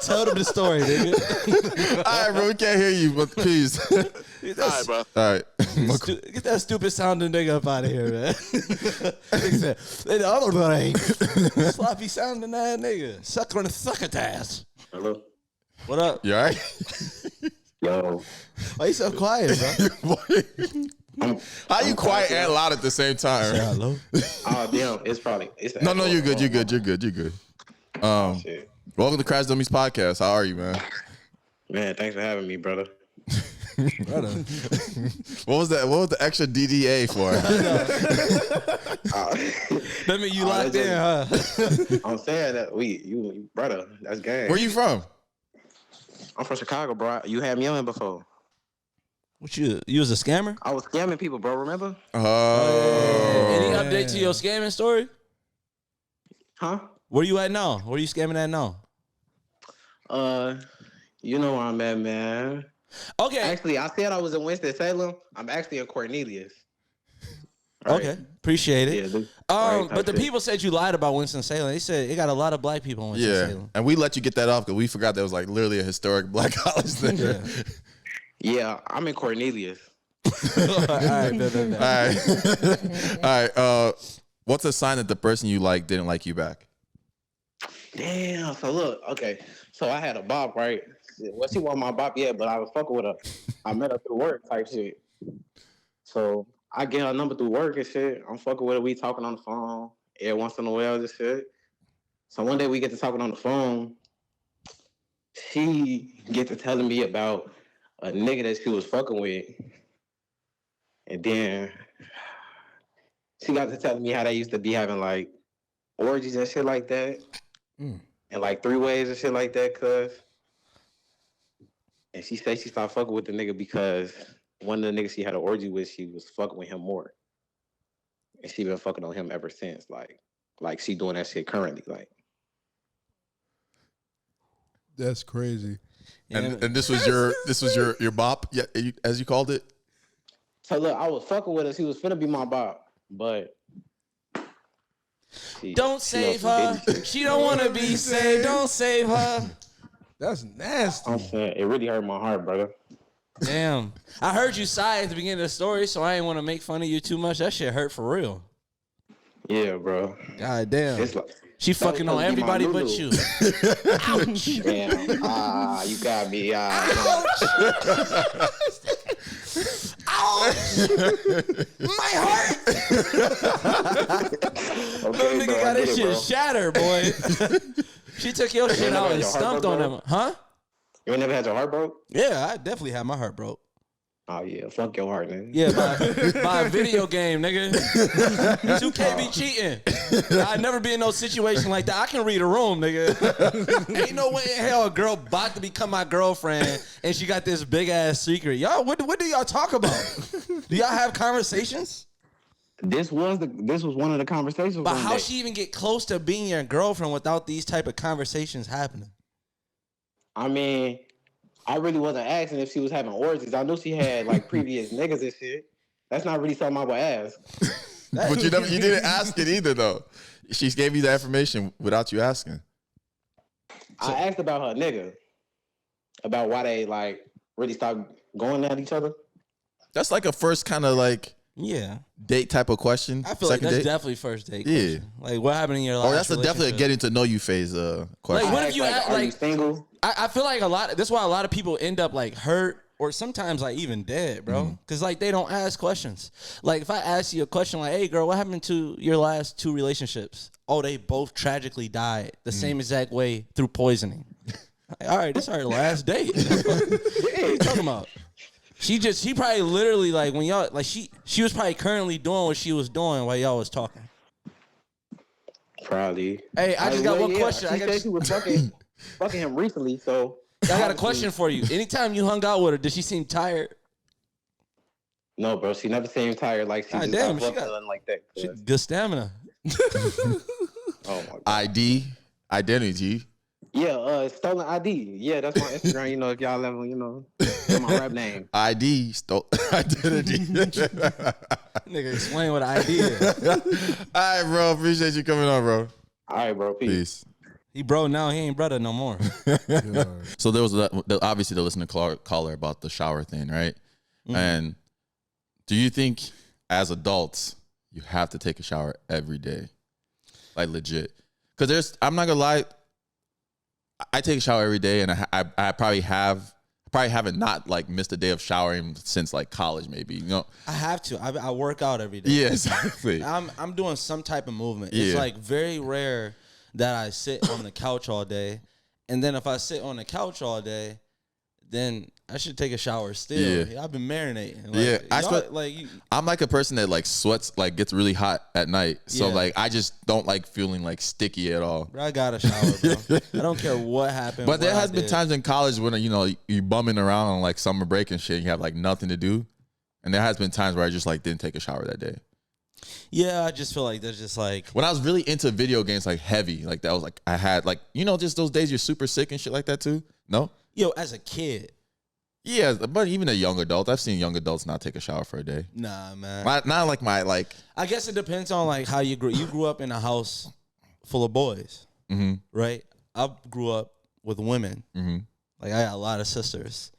tell them the story, nigga. All right, bro, we can't hear you, but please. All right, bro. All right. Get that stupid sounding nigga up out of here, man. The other thing, sloppy sounding that nigga, sucker on the succotash. Hello. What up? You all right? Yo. Why you so quiet, bro? How you quiet and loud at the same time? Say hello. Oh damn, it's No, you're good. You're good. Welcome to Crash Dummies podcast. How are you, man? Man, thanks for having me, brother. Brother. What was the extra DDA for? That mean you locked in, huh? I'm saying that you brother, that's game. Where you from? I'm from Chicago, bro. You had me on before. What you was a scammer? I was scamming people, bro. Remember? Oh. Any update to your scamming story? Huh? Where you at now? Where you scamming at now? You know where I'm at, man. Okay. Actually, I said I was in Winston-Salem. I'm actually in Cornelius. Okay, appreciate it. Yeah, but the people said you lied about Winston-Salem. They said it got a lot of black people in Winston-Salem. And we let you get that off because we forgot there was like literally a historic black college there. Yeah, I'm in Cornelius. All right. All right. What's a sign that the person you like didn't like you back? Damn. So look, okay. So I had a bop, right? Well, she wasn't my bop yet, but I was fucking with her. I met her through work type shit. So I get her number through work and shit. I'm fucking with her. We talking on the phone every once in a while and shit. So one day we get to talking on the phone. She get to telling me about a nigga that she was fucking with. And then she got to telling me how they used to be having like orgies and shit like that. And like 3-ways and shit like that, cuz. And she said she stopped fucking with the nigga because one of the niggas she had an orgy with, she was fucking with him more. And she been fucking on him ever since. Like she doing that shit currently. Like. That's crazy. And this was your bop, yeah, as you called it? So look, I was fucking with her. She was finna be my bop, but don't save her. She don't want to be saved. Don't save her. That's nasty. I'm saying it really hurt my heart, brother. Damn. I heard you sigh at the beginning of the story, so I ain't want to make fun of you too much. That shit hurt for real. Yeah, bro. God damn. It's like, she fucking on everybody but you. Ouch. Damn. You got me. Ouch. My heart. Okay, nigga got his shit shattered, boy. She took your shit out and stumped on him. Huh? You ain't never had your heart broke? Yeah, I definitely had my heart broke. Oh yeah, fuck your heart, nigga. Yeah, buy a video game, nigga. 2K be cheating. I'd never be in no situation like that. I can read a room, nigga. Ain't no way in hell a girl about to become my girlfriend and she got this big ass secret. Y'all, what do y'all talk about? Do y'all have conversations? This was one of the conversations. But how she even get close to being your girlfriend without these type of conversations happening? I mean, I really wasn't asking if she was having orgies. I knew she had like previous niggas and shit. That's not really something I would ask. But you didn't ask it either, though. She gave you that information without you asking. I asked about her nigga, about why they like really stopped going at each other. That's like a first kind of like date type of question. I feel like that's definitely first date. Question. Like what happened in your life? Or that's definitely a getting to know you phase question. Like what if you act are you single? I feel like that's why a lot of people end up like hurt or sometimes like even dead, bro. Because like they don't ask questions. Like if I ask you a question like, hey girl, what happened to your last 2 relationships? Oh, they both tragically died the same exact way through poisoning. Like, all right, this is our last date. What are you talking about? She probably literally like when y'all like she was probably currently doing what she was doing while y'all was talking. Probably. Hey, I just got one question. She said she was fucking him recently, so I got a question for you. Anytime you hung out with her, did she seem tired? No, bro. She never seemed tired. Like she just got feeling like that. Good stamina. Oh my God. Identity. Yeah, stolen ID. Yeah, that's my Instagram. You know, if y'all ever, that's my rap name. Identity. Nigga, explain what ID is. All right, bro. Appreciate you coming on, bro. All right, bro. Peace. He bro now. He ain't brother no more. So there was obviously the listener caller about the shower thing, right? And do you think as adults you have to take a shower every day, like legit? Because I'm not gonna lie, I take a shower every day, and I probably haven't not like missed a day of showering since like college, maybe. I have to. I work out every day. Yeah, exactly. I'm doing some type of movement. It's like very rare that I sit on the couch all day, and then if I sit on the couch all day, then I should take a shower still. Yeah. I've been marinating. I'm like a person that like sweats, like gets really hot at night. So like I just don't like feeling like sticky at all. Bro, I got a shower, bro. I don't care what happened. But there has been times in college when you bumming around on like summer break and shit, and you have like nothing to do. And there has been times where I just like didn't take a shower that day. Yeah, I just feel like there's just like when I was really into video games, like heavy, like that was like I had like just those days you're super sick and shit like that too. No, as a kid. Yeah, but even a young adult, I've seen young adults not take a shower for a day. Nah, man. Not like my like. I guess it depends on like how you grew. You grew up in a house full of boys, right? I grew up with women. Like I got a lot of sisters.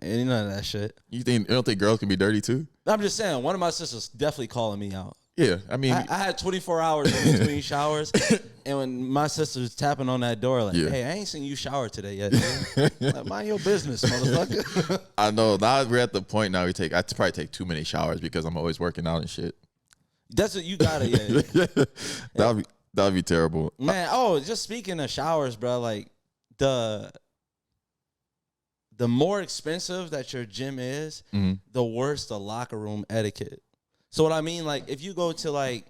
Ain't none of that shit. You don't think girls can be dirty too? I'm just saying, one of my sisters definitely calling me out. Yeah, I mean, I had 24 hours in between showers, and when my sister was tapping on that door, like, hey, I ain't seen you shower today yet. Like, mind your business, motherfucker. I know. Now we're at the point now I probably take too many showers because I'm always working out and shit. That's what you gotta, That would be terrible. Man, just speaking of showers, bro, like the more expensive that your gym is, the worse the locker room etiquette. So what I mean, like, if you go to like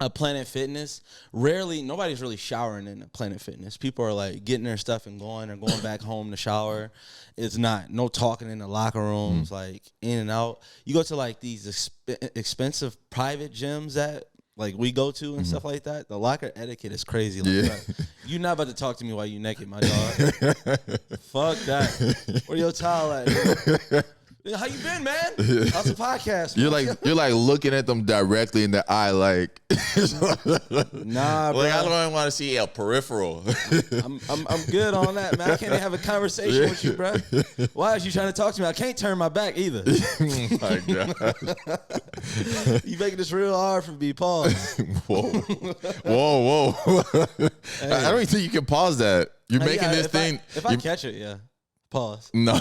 a Planet Fitness, nobody's really showering in a Planet Fitness. People are like getting their stuff and going back home to shower. It's no talking in the locker rooms, like in and out. You go to like these expensive private gyms that like we go to and stuff like that. The locker etiquette is crazy. Like, bro, you're not about to talk to me while you naked, my dog. Fuck that. Where your towel at? How you been, man? How's the podcast? You're like looking at them directly in the eye, like nah, bro. Like I don't even want to see a peripheral. I'm good on that, man. I can't even have a conversation with you, bro. Why is you trying to talk to me? I can't turn my back either. My God. You making this real hard for me. Pause. Whoa. Hey. I don't even think you can pause that. You're making this thing. If I catch it, yeah. Pause. No.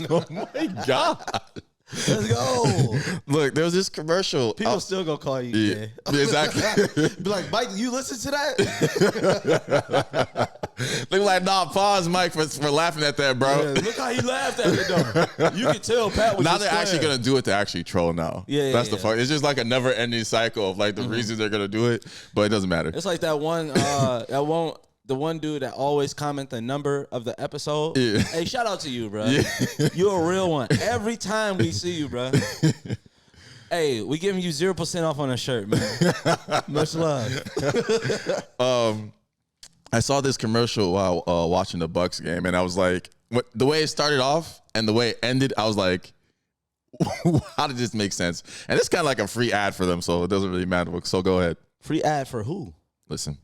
Oh my God. Let's go. Look, there was this commercial. People still gonna call you gay. Exactly. Be like, Mike, you listen to that? Look like, nah, pause, Mike, for laughing at that, bro. Yeah, look how he laughed at it, though. You can tell Pat was now they're actually going to do it to actually troll now. That's the fuck. It's just like a never-ending cycle of like the reasons they're going to do it, but it doesn't matter. It's like that one, the one dude that always comment the number of the episode. Yeah. Hey, shout out to you, bro. Yeah. You're a real one. Every time we see you, bro. Hey, we giving you 0% off on a shirt, man. Much love. I saw this commercial while watching the Bucks game, and I was like, the way it started off and the way it ended, I was like, how did this make sense? And it's kind of like a free ad for them, so it doesn't really matter. So go ahead. Free ad for who? Listen.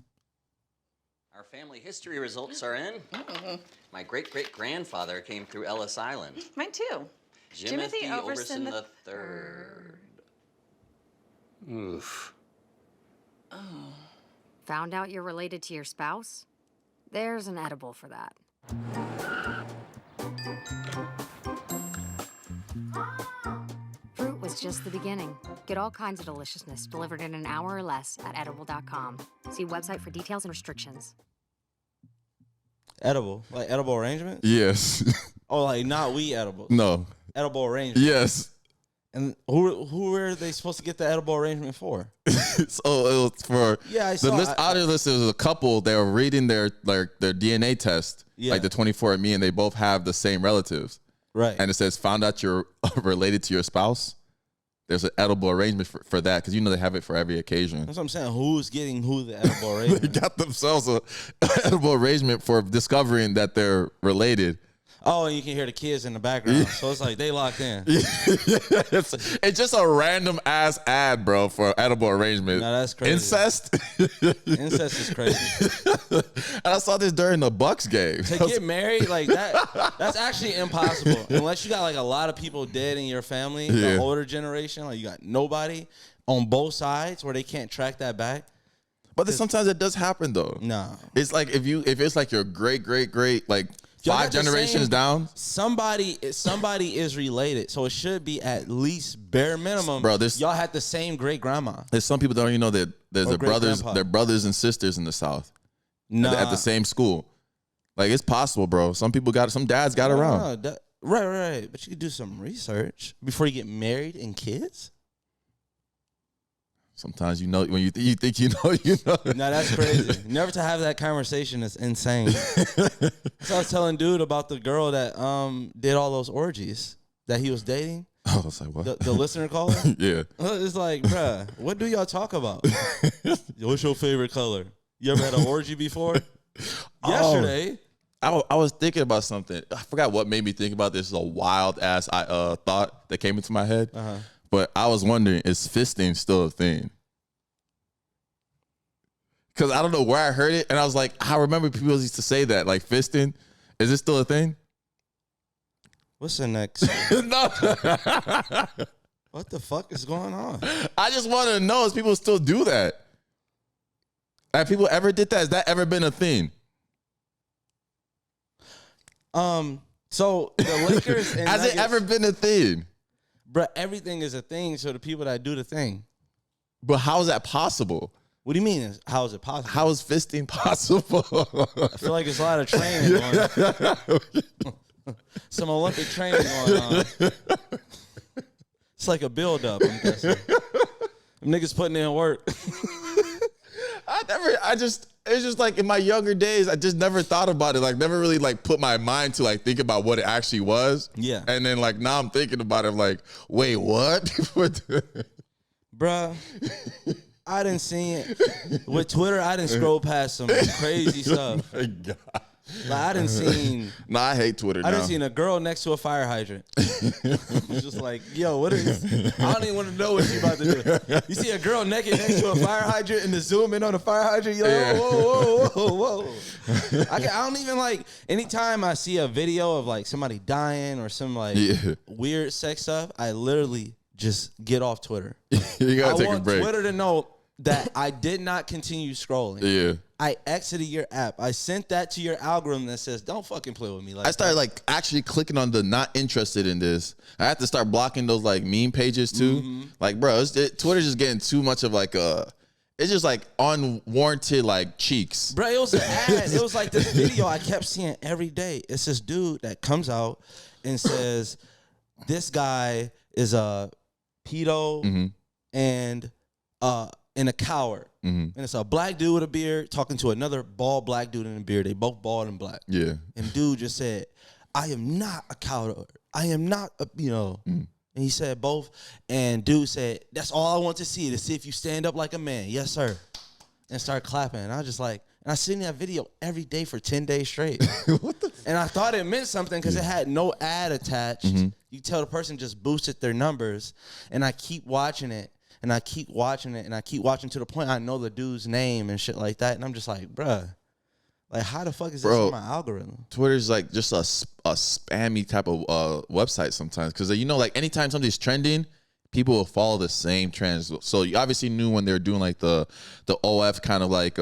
Our family history results are in. My great-great-grandfather came through Ellis Island. Mine too. Timothy Overson III. Oof. Oh. Found out you're related to your spouse? There's an edible for that. Fruit was just the beginning. Get all kinds of deliciousness delivered in an hour or less at edible.com. See website for details and restrictions. Edible? Like edible arrangement? Yes. Oh, like not weed edible? No. Edible arrangement? Yes. And who are they supposed to get the edible arrangement for? So it was for audio list. There was a couple. They were reading their DNA test, like the 24andMe, and they both have the same relatives. Right. And it says, found out you're related to your spouse. There's an edible arrangement for that because they have it for every occasion. That's what I'm saying. Who's getting who the edible arrangement? They got themselves an edible arrangement for discovering that they're related. Oh, and you can hear the kids in the background. So it's like they locked in. It's just a random ass ad, bro, for edible arrangement. No, that's crazy. Incest? Incest is crazy. And I saw this during the Bucks game. To get married like that, that's actually impossible. Unless you got like a lot of people dead in your family, the older generation, like you got nobody on both sides where they can't track that back. But then sometimes it does happen though. No. It's like if it's like your great like 5 generations down, somebody is related, so it should be at least bare minimum. Bro, y'all had the same great grandma. There's some people that don't even know that there's their brothers and sisters in the South, at the same school. Like it's possible, bro. Some dads got around. Right. But you could do some research before you get married and kids. Sometimes when you think you know. No, that's crazy. Never to have that conversation is insane. So I was telling dude about the girl that did all those orgies that he was dating. Oh, I was like, what? The listener caller? Yeah. It's like, bruh, what do y'all talk about? What's your favorite color? You ever had an orgy before? Yesterday. I was thinking about something. I forgot what made me think about this. It's a wild ass thought that came into my head. Uh-huh. But I was wondering, is fisting still a thing? Because I don't know where I heard it, and I was like, I remember people used to say that, like fisting. Is it still a thing? What's the next? No. What the fuck is going on? I just want to know if people still do that. Have people ever did that? Has that ever been a thing? So the Lakers and has it ever been a thing? Bro, everything is a thing, so the people that do the thing. But how is that possible? What do you mean, how is it possible? How is fisting possible? I feel like there's a lot of training going on. Some Olympic training going on. It's like a build-up, I'm guessing. Them niggas putting in work. It's just like in my younger days, I just never thought about it. Like never really like put my mind to like think about what it actually was. Yeah. And then like now I'm thinking about it like, wait, what? Bruh, I didn't see it. With Twitter, I didn't scroll past some crazy stuff. Oh my God. Like I didn't seen. Nah, I hate Twitter now. I didn't seen a girl next to a fire hydrant. It's just like, yo, what is? I don't even want to know what she about to do. You see a girl naked next to a fire hydrant and the zoom in on the fire hydrant. You're like, whoa. I don't even like. Anytime I see a video of like somebody dying or some like weird sex stuff, I literally just get off Twitter. You gotta take a break. I want Twitter to know that I did not continue scrolling. Yeah. I exited your app. I sent that to your algorithm that says, don't fucking play with me. Like I started like actually clicking on the not interested in this. I had to start blocking those like meme pages too. Mm-hmm. Like, bro, Twitter's just getting too much of like it's just like unwarranted like cheeks. Bro, it was an ad. It was like this video I kept seeing every day. It's this dude that comes out and says, this guy is a pedo and a coward. And it's a black dude with a beard talking to another bald black dude in a beard. They both bald and black. Yeah. And dude just said, I am not a coward. I am not a, And he said both. And dude said, that's all I want to see if you stand up like a man. Yes, sir. And start clapping. And I was just like, and I seen that video every day for 10 days straight. What the? And I thought it meant something because it had no ad attached. You tell the person just boosted their numbers. And I keep watching it. And I keep watching it, and I keep watching to the point I know the dude's name and shit like that. And I'm just like, bruh, like, how the fuck is this in my algorithm? Twitter's like just a spammy type of website sometimes. Because, like, anytime something's trending, people will follow the same trends. So you obviously knew when they were doing, like, the OF kind of, like,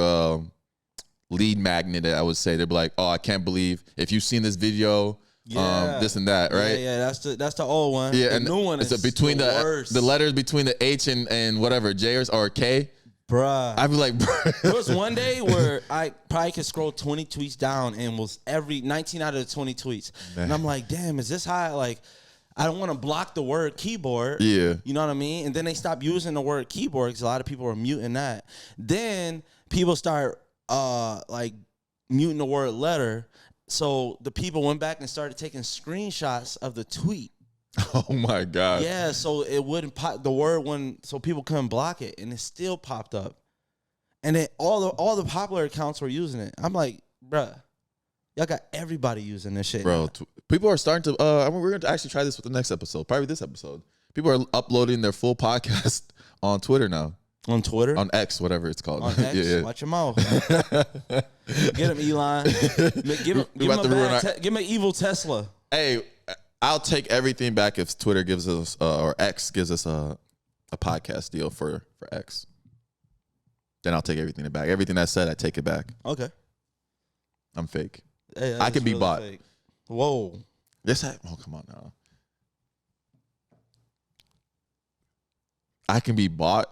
lead magnet, I would say. They'd be like, oh, I can't believe if you've seen this video... this and that, right? Yeah, that's the old one. Yeah, the and new one is between the worst. The letters between the H and whatever J or K. Bruh. I'd be like, bruh. There was one day where I probably could scroll 20 tweets down and was every 19 out of the 20 tweets. Man. And I'm like, damn, is this how I don't want to block the word keyboard. Yeah. You know what I mean? And then they stopped using the word keyboard because a lot of people were muting that. Then people start muting the word letter. So the people went back and started taking screenshots of the tweet. Oh my God. Yeah, so it wouldn't pop the word so people couldn't block it, and it still popped up. And then all the popular accounts were using it. I'm like, bruh, y'all got everybody using this shit. Bro, people are starting to we're going to actually try this with the next episode, probably this episode. People are uploading their full podcast on Twitter now. On Twitter? On X, whatever it's called. On X? Yeah. Watch your mouth. Get him, Elon. Give him an evil Tesla. Hey, I'll take everything back if Twitter gives us, or X gives us a podcast deal for X. Then I'll take everything back. Everything I said, I take it back. Okay. I'm fake. Hey, I can be bought. Fake. Whoa. Yes, oh, come on now. I can be bought.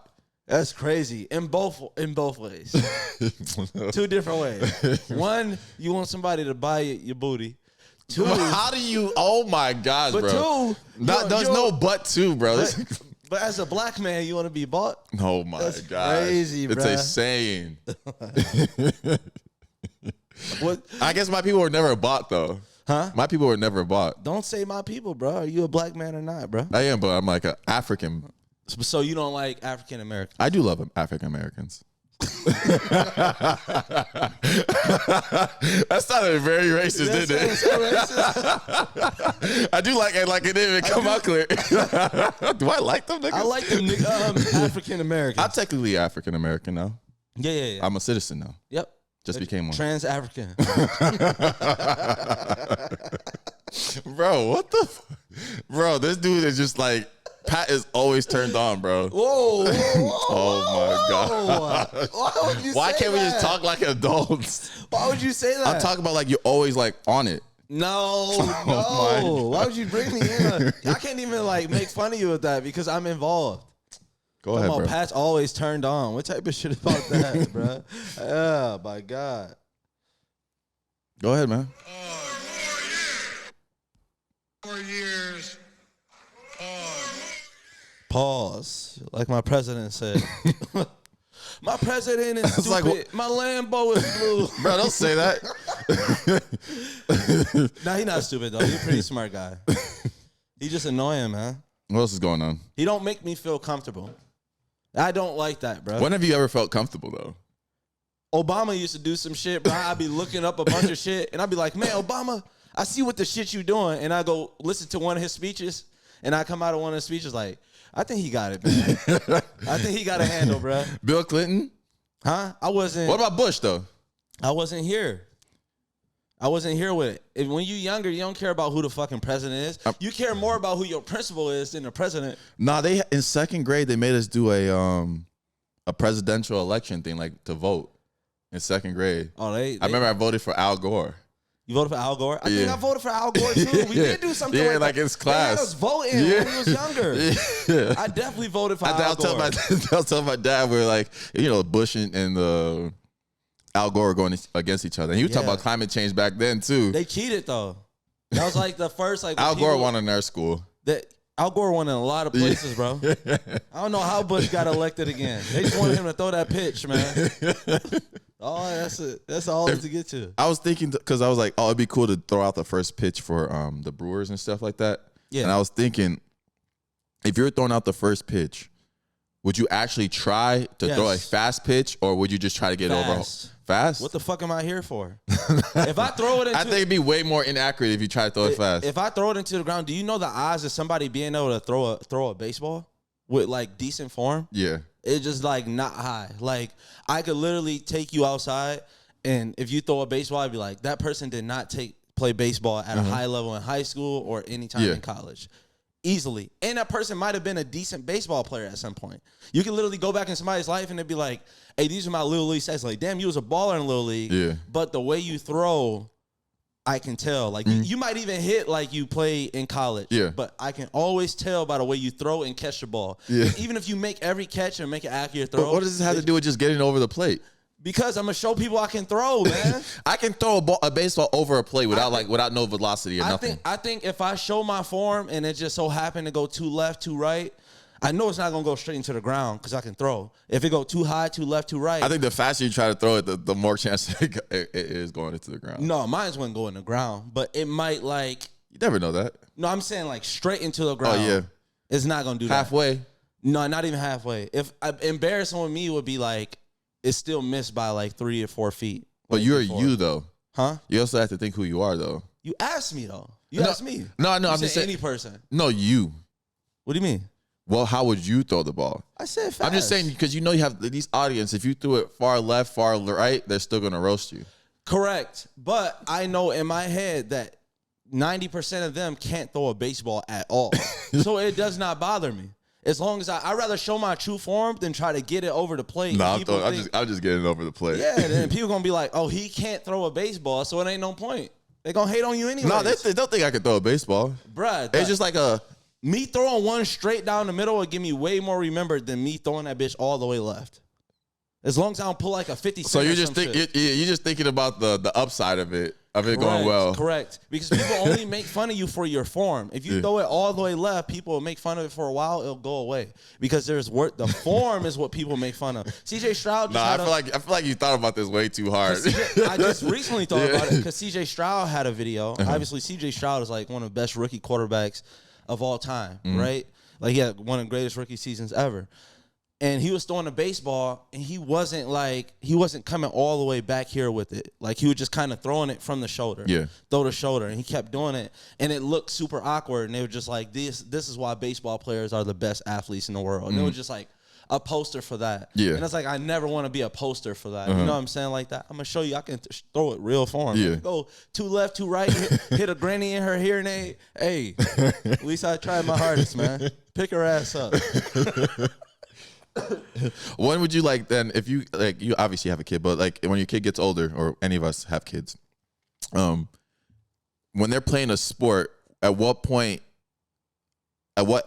That's crazy. In both ways. Two different ways. One, you want somebody to buy your booty. Two, how do you? Oh my God, but bro. Two, there's no but two, bro. But as a black man, you want to be bought? Oh my God, crazy, bro. It's a saying. What? I guess my people were never bought though. Huh? My people were never bought. Don't say my people, bro. Are you a black man or not, bro? I am, but I'm like an African. So you don't like African Americans? I do love African Americans. That sounded very racist, didn't it? So racist. I do like it. Like it didn't even come out clear. Do I like them niggas? I like them African Americans. I'm technically African American now. Yeah. I'm a citizen now. Yep. Just became one. Trans African. Bro, what the? Bro, this dude is just like. Pat is always turned on, bro. Whoa. Oh my God. Why can't we just talk like adults? Why would you say that? I'm talking about like you're always like on it. No. Why would you bring me in? I can't even like make fun of you with that because I'm involved. Go ahead, bro. Pat's always turned on. What type of shit about that, bro? Oh my God. Go ahead, man. 4 years. Pause. Like my president said. My president is stupid. Like, my Lambo is blue. Bro, don't say that. Nah, he's not stupid, though. He's a pretty smart guy. He just annoying, man. What else is going on? He don't make me feel comfortable. I don't like that, bro. When have you ever felt comfortable, though? Obama used to do some shit, bro. I'd be looking up a bunch of shit, and I'd be like, man, Obama, I see what the shit you doing. And I go listen to one of his speeches, and I come out of one of his speeches like, I think he got it, man. I think he got a handle, bro. Bill Clinton? Huh? I wasn't. What about Bush, though? I wasn't here. I wasn't here with it. When you younger, you don't care about who the fucking president is. You care more about who your principal is than the president. Nah, in second grade, they made us do a presidential election thing, like to vote in second grade. Oh, I remember I voted for Al Gore. You voted for Al Gore? I think I voted for Al Gore too. We did do something like that. It's class. They had us voting when we was younger. I definitely voted for Al Gore. I was telling my dad, we were like, Bush and Al Gore going against each other. And he was talking about climate change back then too. They cheated though. That was like the first Al Gore won in their school. Al Gore won in a lot of places, bro. I don't know how Bush got elected again. They just wanted him to throw that pitch, man. Oh, that's it. That's all to get to. I was thinking, because I was like, it'd be cool to throw out the first pitch for the Brewers and stuff like that. Yeah. And I was thinking, if you're throwing out the first pitch, would you actually try to throw a fast pitch, or would you just try to get over fast? What the fuck am I here for? If I throw it into, I think it'd be way more inaccurate if you try to throw it fast. If I throw it into the ground, do you know the odds of somebody being able to throw a baseball with like decent form? Yeah. It's just like not high. Like I could literally take you outside, and if you throw a baseball, I'd be like, that person did not play baseball at a high level in high school or any time in college. Easily. And that person might have been a decent baseball player at some point. You can literally go back in somebody's life and it'd be like, hey, these are my Little League stats. Like, damn, you was a baller in Little League. Yeah. But the way you throw, I can tell. Like, you might even hit like you play in college. Yeah. But I can always tell by the way you throw and catch the ball. Yeah. Even if you make every catch and make an accurate throw. But what does this have to do with just getting over the plate? Because I'm gonna show people I can throw, man. I can throw a baseball over a plate without no velocity or nothing. I think if I show my form and it just so happened to go too left, too right, I know it's not gonna go straight into the ground because I can throw. If it go too high, too left, too right, I think the faster you try to throw it, the more chance it is going into the ground. No, mine wouldn't go in the ground, but it might like. You never know that. No, I'm saying like straight into the ground. Oh yeah, it's not gonna do that. Halfway. No, not even halfway. If embarrassing with me would be like. It's still missed by like 3 or 4 feet. But you're you though, huh? You also have to think who you are though. You asked me though. You asked me. No, I'm just saying any person. No, you. What do you mean? Well, how would you throw the ball? I said fast. I'm just saying because you have these audience. If you threw it far left, far right, they're still gonna roast you. Correct, but I know in my head that 90% of them can't throw a baseball at all, so it does not bother me. As long as I'd rather show my true form than try to get it over the plate. No, I'm just getting it over the plate. Yeah, then people gonna be like, "Oh, he can't throw a baseball, so it ain't no point." They gonna hate on you anyway. No, they don't think I can throw a baseball, bruh. It's just like me throwing one straight down the middle would give me way more remembered than me throwing that bitch all the way left. As long as I don't pull like a 50 cent. So you're just thinking about the upside of it. Going well. Correct. Because people only make fun of you for your form. If you throw it all the way left, people will make fun of it for a while. It'll go away because the form is what people make fun of. CJ Stroud. I feel like you thought about this way too hard. I just recently thought about it because CJ Stroud had a video. Obviously, CJ Stroud is like one of the best rookie quarterbacks of all time, right? Like he had one of the greatest rookie seasons ever. And he was throwing a baseball, and he wasn't coming all the way back here with it. Like he was just kind of throwing it from the shoulder. Yeah. Throw the shoulder, and he kept doing it. And it looked super awkward. And they were just like, this is why baseball players are the best athletes in the world. And it was just like a poster for that. Yeah. And it's like, I never want to be a poster for that. You know what I'm saying? Like that. I'm going to show you I can throw it real form. Yeah. Go too left, too right, hit a granny in her hearing aid. Hey, at least I tried my hardest, man. Pick her ass up. When would you like then if you obviously have a kid, but like when your kid gets older, or any of us have kids, when they're playing a sport, at what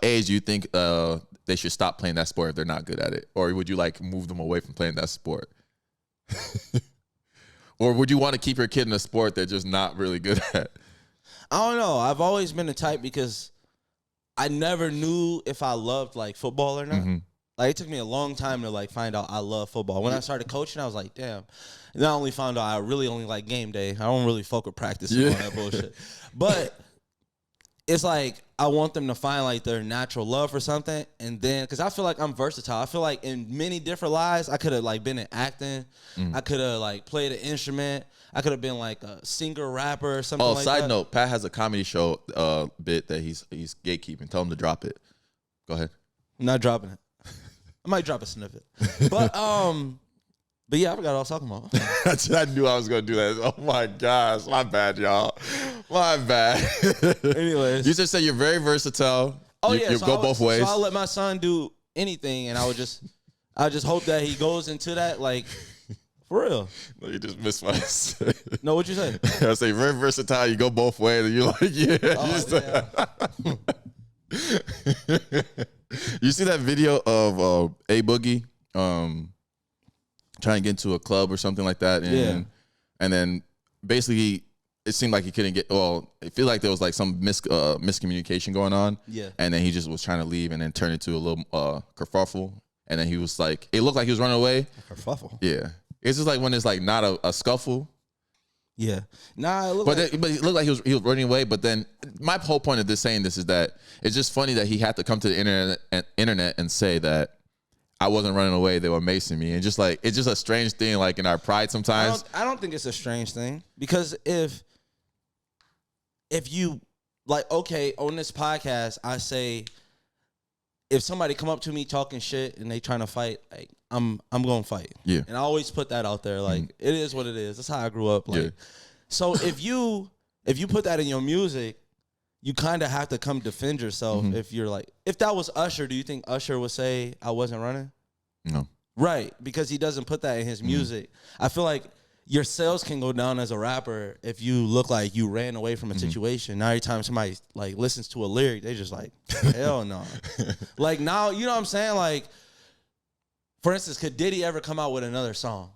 age do you think they should stop playing that sport if they're not good at it? Or would you like move them away from playing that sport? Or would you want to keep your kid in a sport they're just not really good at? I don't know. I've always been the type because I never knew if I loved like football or not. Like it took me a long time to like find out I love football. When I started coaching, I was like, damn. And I only found out I really only like game day. I don't really fuck with practice and all that bullshit. But it's like I want them to find like their natural love for something, and then because I feel like I'm versatile. I feel like in many different lives, I could have like been in acting. I could have like played an instrument. I could have been like a singer, rapper, or something like that. Oh, side note, Pat has a comedy show bit that he's gatekeeping. Tell him to drop it. Go ahead. I'm not dropping it. I might drop a snippet. But yeah, I forgot what I was talking about. I knew I was going to do that. Oh, my gosh. My bad, y'all. My bad. Anyways. You just said you're very versatile. Oh, you yeah. go both ways. So I'll let my son do anything, and I would just I just hope that he goes into that like for real. No, you just missed my. No, what'd you say? I say very versatile. You go both ways, and you're like, yeah. You see that video of A Boogie trying to get into a club or something like that, and then basically it seemed like he couldn't get. Well, it feel like there was like some miscommunication going on. Yeah, and then he just was trying to leave, and then turned into a little kerfuffle, and then he was like, it looked like he was running away. A kerfuffle. Yeah, it's just like when it's like not a scuffle. Yeah, nah, it but it looked like he was running away. But then my whole point of this saying this is that it's just funny that he had to come to the internet and say that I wasn't running away; they were macing me, and just like it's just a strange thing, like in our pride sometimes. I don't think it's a strange thing because if you like, okay, on this podcast, I say if somebody come up to me talking shit and they trying to fight, like I'm gonna fight. Yeah, and I always put that out there. Like it is what it is. That's how I grew up. Like, so if you put that in your music, you kind of have to come defend yourself. If you're like, if that was Usher, do you think Usher would say I wasn't running? No. Right, because he doesn't put that in his music. I feel like your sales can go down as a rapper if you look like you ran away from a situation. Now every time somebody like listens to a lyric, they just like, hell no. Like now, you know what I'm saying? Like, for instance, could Diddy ever come out with another song?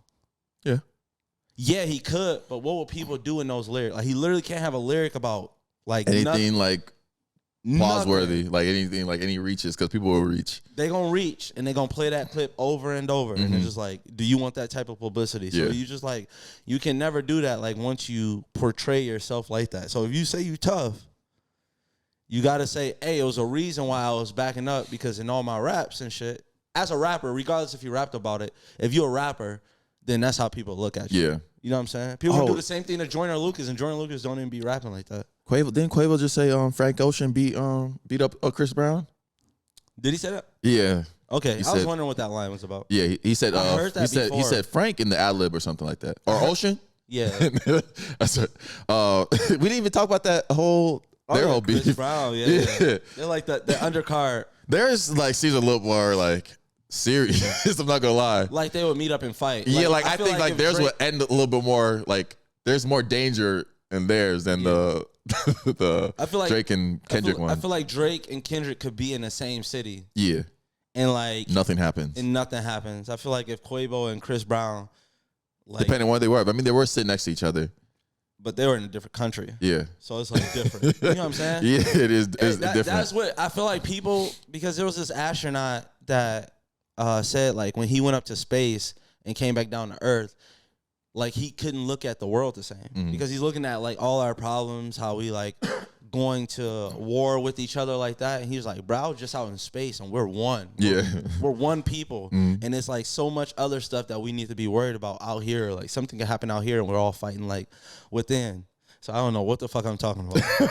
Yeah. Yeah, he could, but what will people do in those lyrics? Like, he literally can't have a lyric about like anything nothing. like applause-worthy, like anything, like any reaches, because people will reach. They gonna reach and they gonna play that clip over and over, and it's just like, do you want that type of publicity? So you just like, you can never do that. Like once you portray yourself like that. So if you say you tough, you gotta say, hey, it was a reason why I was backing up, because in all my raps and shit, as a rapper, regardless if you rapped about it, if you're a rapper, then that's how people look at you. Yeah. You know what I'm saying? People do the same thing to Joyner Lucas, and Joyner Lucas don't even be rapping like that. Didn't Quavo just say Frank Ocean beat up Chris Brown? Did he say that? Yeah. Okay, I was wondering what that line was about. Yeah, he said. I heard that he said Frank in the ad lib or something like that, or Ocean. Yeah. That's it. We didn't even talk about that whole whole beef. Chris Brown. Yeah. They're like the undercard. There's like seems a little more like serious. I'm not gonna lie. Like they would meet up and fight. Yeah, like I think like theirs would end a little bit more like there's more danger in theirs than the I feel like Drake and Kendrick one. I feel like Drake and Kendrick could be in the same city. Yeah. And like nothing happens. I feel like if Quavo and Chris Brown, like, depending on where they were, I mean they were sitting next to each other, but they were in a different country. Yeah. So it's like different. You know what I'm saying? Yeah, it is. It's different. That's what I feel like people, because there was this astronaut that said like when he went up to space and came back down to Earth, like he couldn't look at the world the same because he's looking at like all our problems, how we like going to war with each other like that, and he was like, bro, I was just out in space and we're one. We're one people, and it's like so much other stuff that we need to be worried about out here. Like something can happen out here and we're all fighting like within. So I don't know what the fuck I'm talking about. What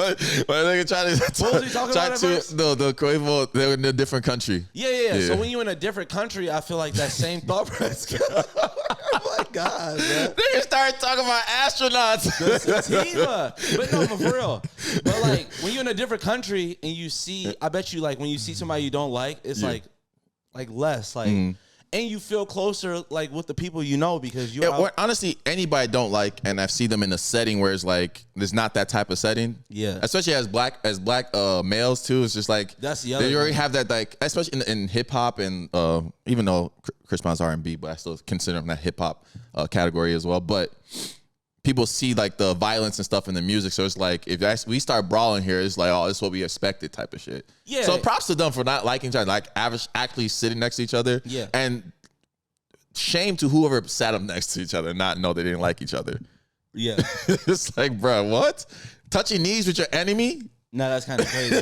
was he talking about? The Quavo, they were in a different country. Yeah. So when you're in a different country, I feel like that same thought process. Oh my God, man. They started talking about astronauts. But no, but for real. But like when you're in a different country and you see, I bet you like when you see somebody you don't like, it's like less like. And you feel closer, like with the people you know, because you. Honestly, anybody I don't like, and I've seen them in a setting where it's like there's not that type of setting. Yeah. Especially as black males too. It's just like that's the other. They already have that, like, especially in hip hop, and even though Chris Brown's R&B, but I still consider him that hip hop category as well. But people see like the violence and stuff in the music, so it's like if we start brawling here, it's like, oh, this is what we expected type of shit. Yeah. So props to them for not liking each other, like actually sitting next to each other. Yeah. And shame to whoever sat them next to each other and not know they didn't like each other. Yeah. It's like, bro, what? Touching knees with your enemy? No, that's kind of crazy.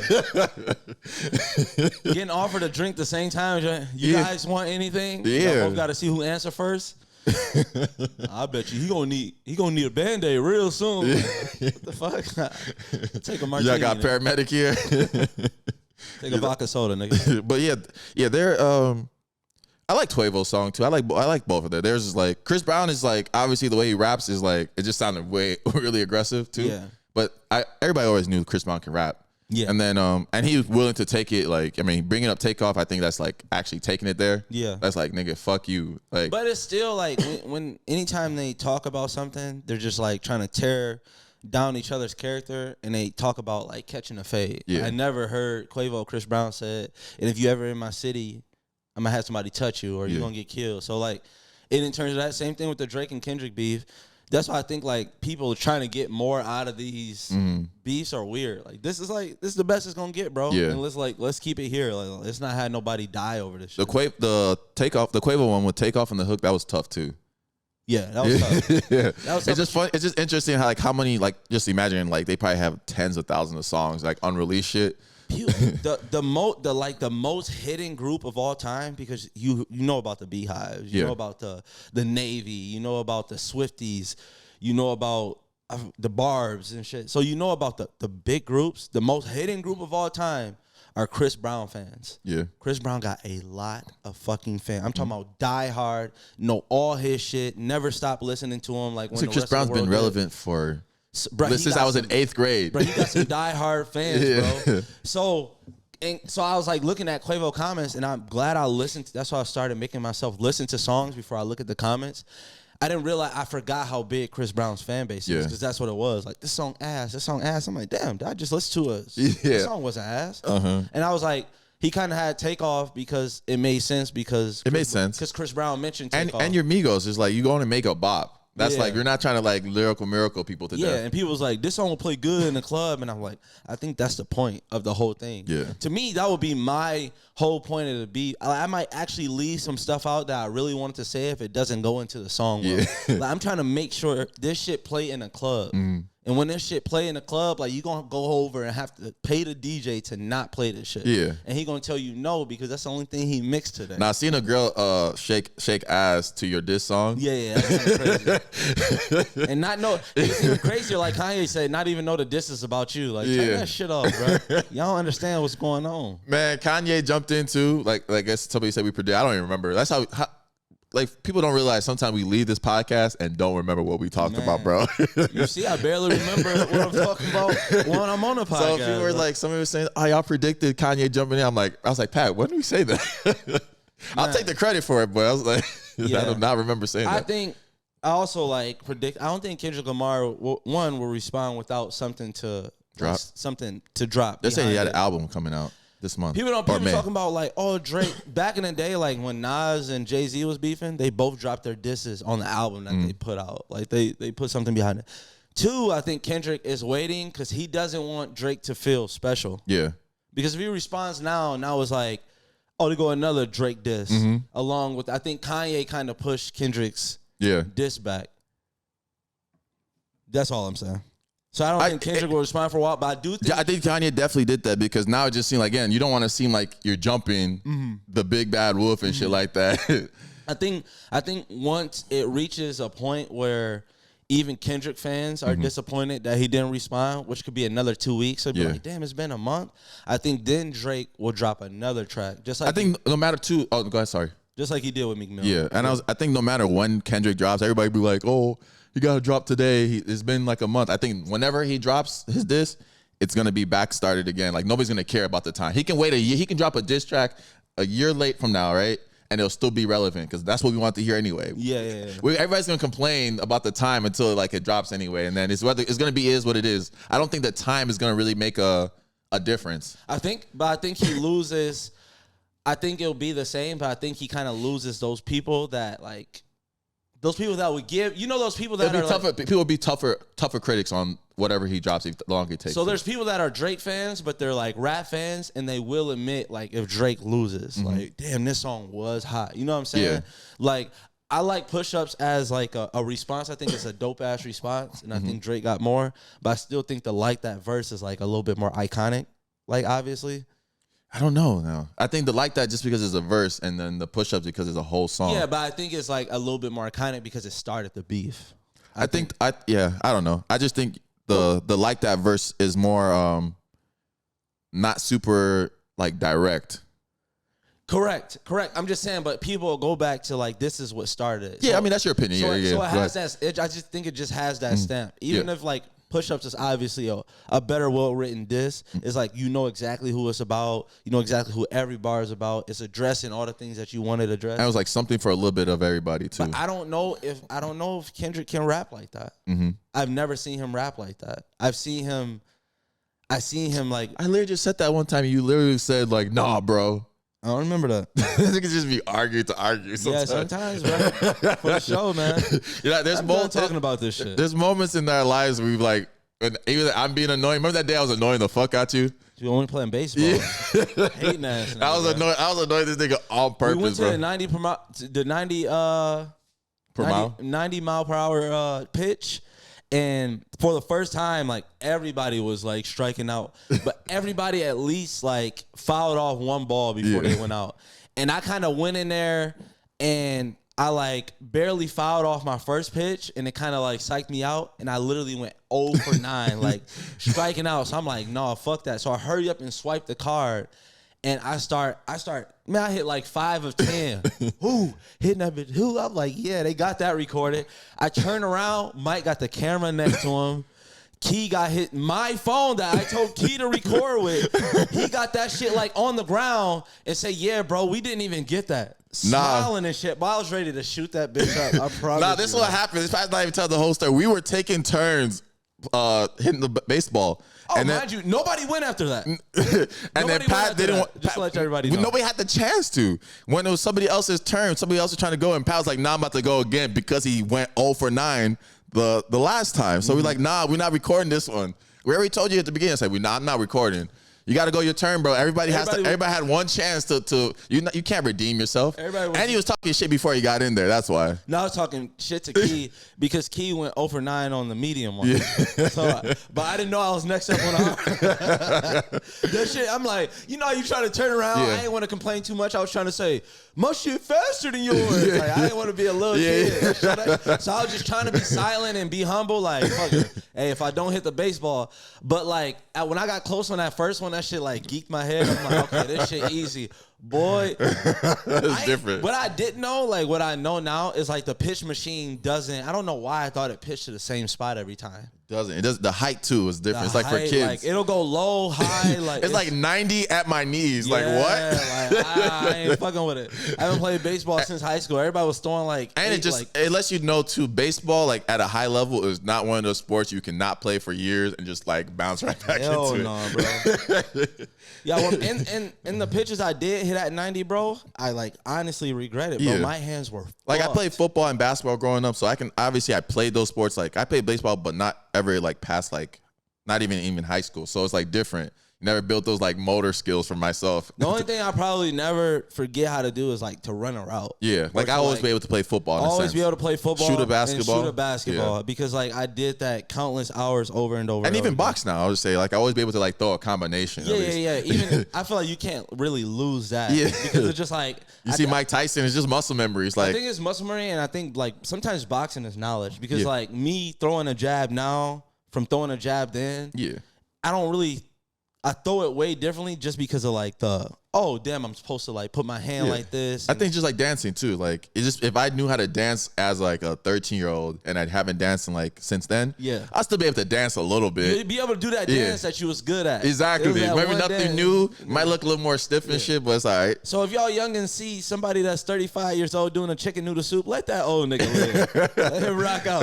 Getting offered a drink the same time. You guys want anything? Yeah. Y'all both got to see who answer first. I bet you he gonna need a Band-Aid real soon. What the fuck? Take a martini. Y'all got paramedic here. Take a vodka soda, nigga. But yeah, they're I like Quavo's song too. I like both of them. There's just like Chris Brown is like, obviously the way he raps is like, it just sounded really aggressive too. Yeah. But everybody always knew Chris Brown can rap. Yeah. And then and he was willing to take it, like, I mean, bringing up Takeoff, I think that's like actually taking it there. Yeah. That's like, nigga, fuck you. Like, but it's still like when anytime they talk about something, they're just like trying to tear down each other's character, and they talk about like catching a fade. Yeah. I never heard Quavo, Chris Brown said, and if you ever in my city, I'm gonna have somebody touch you or you're gonna get killed. So like, and in terms of that, same thing with the Drake and Kendrick beef. That's why I think like people trying to get more out of these beefs are weird. Like this is the best it's gonna get, bro. Yeah. And let's keep it here. Like let's not have nobody die over this shit. the Quavo one with Takeoff and the hook, that was tough too. Yeah, that was tough. Yeah. That was tough. It's just fun. It's just interesting how many, like, just imagine, like, they probably have tens of thousands of songs, like unreleased shit. the most hidden group of all time, because you know about the Beehives, you know about the Navy, you know about the Swifties, you know about the Barbs and shit. So you know about the big groups. The most hidden group of all time are Chris Brown fans. Yeah. Chris Brown got a lot of fucking fans. I'm talking about die hard, know all his shit, never stop listening to him. Like when Chris Brown's been relevant for since I was in 8th grade. Bro, he got some die hard fans, bro. So I was like looking at Quavo comments, and I'm glad I listened. That's why I started making myself listen to songs before I look at the comments. I didn't realize, I forgot how big Chris Brown's fan base is, because that's what it was. Like, this song ass. I'm like, damn, did I just listen to this song wasn't ass? And I was like, he kind of had Takeoff because it made sense because Chris Brown mentioned Takeoff. And your Migos is like, you going to make a bop. That's like, you're not trying to like lyrical miracle people to death. Yeah, and people was like, this song will play good in the club. And I'm like, I think that's the point of the whole thing. Yeah. To me, that would be my whole point of the beat. I might actually leave some stuff out that I really wanted to say if it doesn't go into the song well. Like, I'm trying to make sure this shit play in a club. And when this shit play in the club, like, you going to go over and have to pay the DJ to not play this shit. Yeah. And he going to tell you no, because that's the only thing he mixed today. Now, seeing a girl shake ass to your diss song. Yeah, that's crazy. And not know, it's even crazier, like Kanye said, not even know the diss is about you. Like, turn that shit off, bro. Y'all don't understand what's going on. Man, Kanye jumped into, like I guess somebody said we predict. I don't even remember. That's how like, people don't realize sometimes we leave this podcast and don't remember what we talked about, bro. You see, I barely remember what I'm talking about when I'm on the podcast. So people were like, somebody was saying, oh, y'all predicted Kanye jumping in. I was like, Pat, when did we say that? I'll take the credit for it, but I was like, I do not remember saying that. I also like predict. I don't think Kendrick Lamar will respond without something to drop. They're saying he had an album coming out this month. People talking about like, oh, Drake. Back in the day, like when Nas and Jay-Z was beefing, they both dropped their disses on the album that they put out. Like they put something behind it. 2, I think Kendrick is waiting because he doesn't want Drake to feel special. Yeah. Because if he responds now it's like, oh, they go another Drake diss. Along with, I think Kanye kind of pushed Kendrick's diss back. That's all I'm saying. So I don't think Kendrick will respond for a while, but I do think... I think Kanye definitely did that, because now it just seems like, again, you don't want to seem like you're jumping the big bad wolf and shit like that. I think once it reaches a point where even Kendrick fans are disappointed that he didn't respond, which could be another 2 weeks. So be like, damn, it's been a month. I think then Drake will drop another track. Just like no matter oh, go ahead, sorry. Just like he did with Meek Mill. Yeah, and I think no matter when Kendrick drops, everybody be like, oh, he got to drop today. It's been like a month. I think whenever he drops his diss, it's going to be back started again. Like, nobody's going to care about the time. He can wait a year. He can drop a diss track a year late from now, right? And it'll still be relevant, because that's what we want to hear anyway. Yeah. Everybody's going to complain about the time until like it drops anyway. And then it's going to be is what it is. I don't think the time is going to really make a difference. I think he loses. I think it'll be the same, but I think he kind of loses those people that like... Those people that would give, those people that are tougher. People will be tougher critics on whatever he drops, the longer it takes. So there's people that are Drake fans, but they're like rap fans, and they will admit, like, if Drake loses, like, damn, this song was hot. You know what I'm saying? Yeah. Like, I like push-ups as like a response. I think it's a dope-ass response, and I think Drake got more, but I still think that verse is like a little bit more iconic, like, obviously. I don't know now. I think the like that just because it's a verse, and then the push-ups because it's a whole song. Yeah, but I think it's like a little bit more iconic because it started the beef. I don't know. I just think the like that verse is more not super like direct. Correct. I'm just saying, but people will go back to like, this is what started it. Yeah, I mean, that's your opinion. So yeah. So it has that. I just think it just has that stamp. Even if like Push-Ups is obviously a better well-written diss. It's like you know exactly who it's about. You know exactly who every bar is about. It's addressing all the things that you wanted to address. And it was like something for a little bit of everybody too. But I don't know if Kendrick can rap like that. Mm-hmm. I've never seen him rap like that. I seen him like I literally just said that one time. You literally said like, "Nah, bro." I don't remember that. It could just be argue sometimes. Yeah, sometimes, bro. For the show, man. There's moments talking about this shit. There's moments in our lives where we've like, either I'm being annoying. Remember that day I was annoying the fuck out you? You only playing baseball. Yeah. Hating ass. I was annoying this nigga on purpose. We went to bro. the 90 mile per hour pitch. And for the first time, like everybody was like striking out, but everybody at least like fouled off one ball before they went out. And I kind of went in there and I like barely fouled off my first pitch, and it kind of like psyched me out. And I literally went 0 for 9, like striking out. So I'm like, no, fuck that. So I hurry up and swipe the card. And I start, man, I hit like 5 of 10. Who hitting that bitch? Who? I'm like, yeah, they got that recorded. I turn around, Mike got the camera next to him. Key got hit my phone that I told Key to record with. He got that shit like on the ground and say, yeah, bro, we didn't even get that. Smiling and shit, but I was ready to shoot that bitch up. I promise. Nah, this is what happened. This not even tell the whole story. We were taking turns hitting the baseball. Oh, and mind you, nobody went after that. And then Pat didn't want, just to let everybody know. Nobody had the chance to. When it was somebody else's turn, somebody else was trying to go, and Pat was like, nah, I'm about to go again because he went 0 for 9 the last time. So we're like, nah, we're not recording this one. We already told you at the beginning. I said, I'm not recording. You got to go your turn, bro. Everybody had one chance to you can't redeem yourself. And he was talking shit before he got in there. That's why. No, I was talking shit to Key because Key went 0 for 9 on the medium one. Yeah. But I didn't know I was next up on the that shit, I'm like, you try to turn around. Yeah. I ain't want to complain too much. I was trying to say, my shit faster than yours. Yeah. Like, I didn't want to be a little kid. So I was just trying to be silent and be humble. Like, fuck it. Hey, if I don't hit the baseball. But like, when I got close on that first one, that shit like geeked my head. I'm like, okay, this shit easy. Boy, it's different. What I didn't know, like what I know now, is like the pitch machine doesn't. I don't know why I thought it pitched to the same spot every time. It does. The height too is different. It's like for kids. Like it'll go low, high. Like it's like 90 at my knees. Yeah, like what? Like I ain't fucking with it. I haven't played baseball since high school. Everybody was throwing like. And it lets you know too. Baseball like at a high level is not one of those sports you cannot play for years and just like bounce right back into it. No, bro. Yeah, well, in the pitches I did hit at 90, bro, I like honestly regret it, bro. Yeah. My hands were like fucked. I played football and basketball growing up, so I played those sports. Like I played baseball, but not ever like past like not even high school. So it's like different. Never built those like motor skills for myself. The only thing I probably never forget how to do is like to run a route. Yeah, like I always be able to play football. Always be able to play football, shoot a basketball, yeah. Because like I did that countless hours over and over. And even over box now, I would say like I always be able to like throw a combination. Yeah. Even I feel like you can't really lose that. Yeah, because it's just like you see Mike Tyson. It's just muscle memory. It's like I think it's muscle memory, and I think like sometimes boxing is knowledge because like me throwing a jab now from throwing a jab then. Yeah, I throw it way differently just because of like I'm supposed to like put my hand like this. I think just like dancing too. Like it's just if I knew how to dance as like a 13-year-old and I haven't danced in like since then, I'll still be able to dance a little bit. You'd be able to do that dance that you was good at. Exactly. Maybe nothing new. Might look a little more stiff and shit, but it's all right. So if y'all young and see somebody that's 35 years old doing a chicken noodle soup, let that old nigga live. Let him rock out.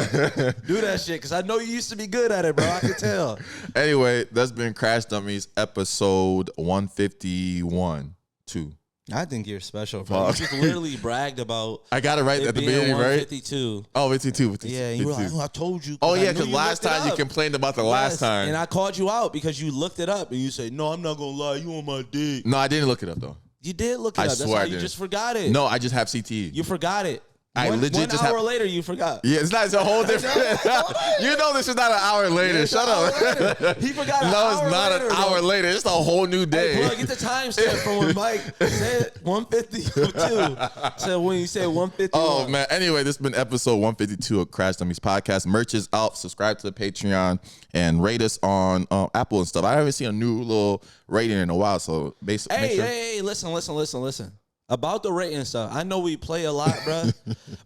Do that shit because I know you used to be good at it, bro. I can tell. Anyway, that's been Crash Dummies episode 151. 2. I think you're special, bro. You just literally bragged about. I got it right at the beginning, right? 152. Oh, 52. Yeah, you were like, I told you. Oh, yeah, because last time you complained about the last time. And I called you out because you looked it up and you said, no, I'm not going to lie. You on my dick. No, I didn't look it up, though. You did look it up. That's why you just forgot it. No, I just have CTE. You forgot it. One hour later, you forgot. Yeah, it's not. It's a whole different. You know, this is not an hour later. Yeah, Shut up. He forgot. No, it's not an hour later. It's a whole new day. Hey, bro, get the timestamp from when Mike said 152. So when you said 150. Oh man. Anyway, this has been episode 152 of Crash Dummies Podcast. Merch is out. Subscribe to the Patreon and rate us on Apple and stuff. I haven't seen a new little rating in a while. So basically, hey, listen. About the rating stuff, I know we play a lot, bro.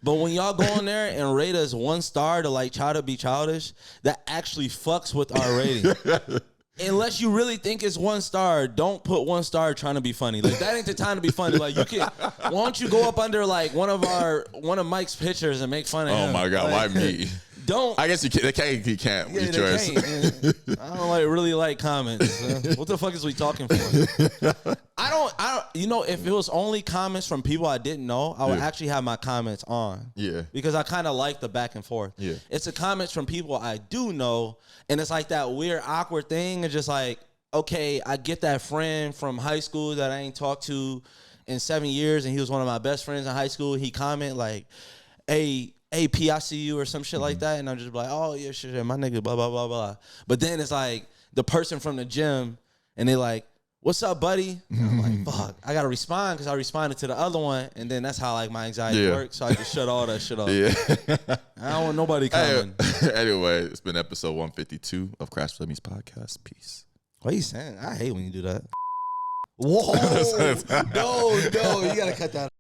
But when y'all go in there and rate us 1 star to like try to be childish, that actually fucks with our rating. Unless you really think it's 1 star, don't put 1 star trying to be funny. Like that ain't the time to be funny. Like you can, why don't you go up under like one of Mike's pictures and make fun of him? Oh my God, like, why me? Don't. I guess he can't. He can't. Yeah, choice. I don't really like comments. What the fuck is we talking for? I don't. You know, if it was only comments from people I didn't know, I would actually have my comments on. Yeah. Because I kind of like the back and forth. Yeah. It's the comments from people I do know, and it's like that weird, awkward thing. It's just like, okay, I get that friend from high school that I ain't talked to in 7 years, and he was one of my best friends in high school. He comment like, hey, P, I see you or some shit like that. And I'm just like, oh, yeah, shit, my nigga, blah, blah, blah, blah. But then it's like the person from the gym and they like, what's up, buddy? And I'm like, fuck, I got to respond because I responded to the other one. And then that's how like my anxiety works. So I just shut all that shit off. Yeah. I don't want nobody coming. Anyway, it's been episode 152 of Crash Fleming's podcast. Peace. What are you saying? I hate when you do that. Whoa. No, you got to cut that.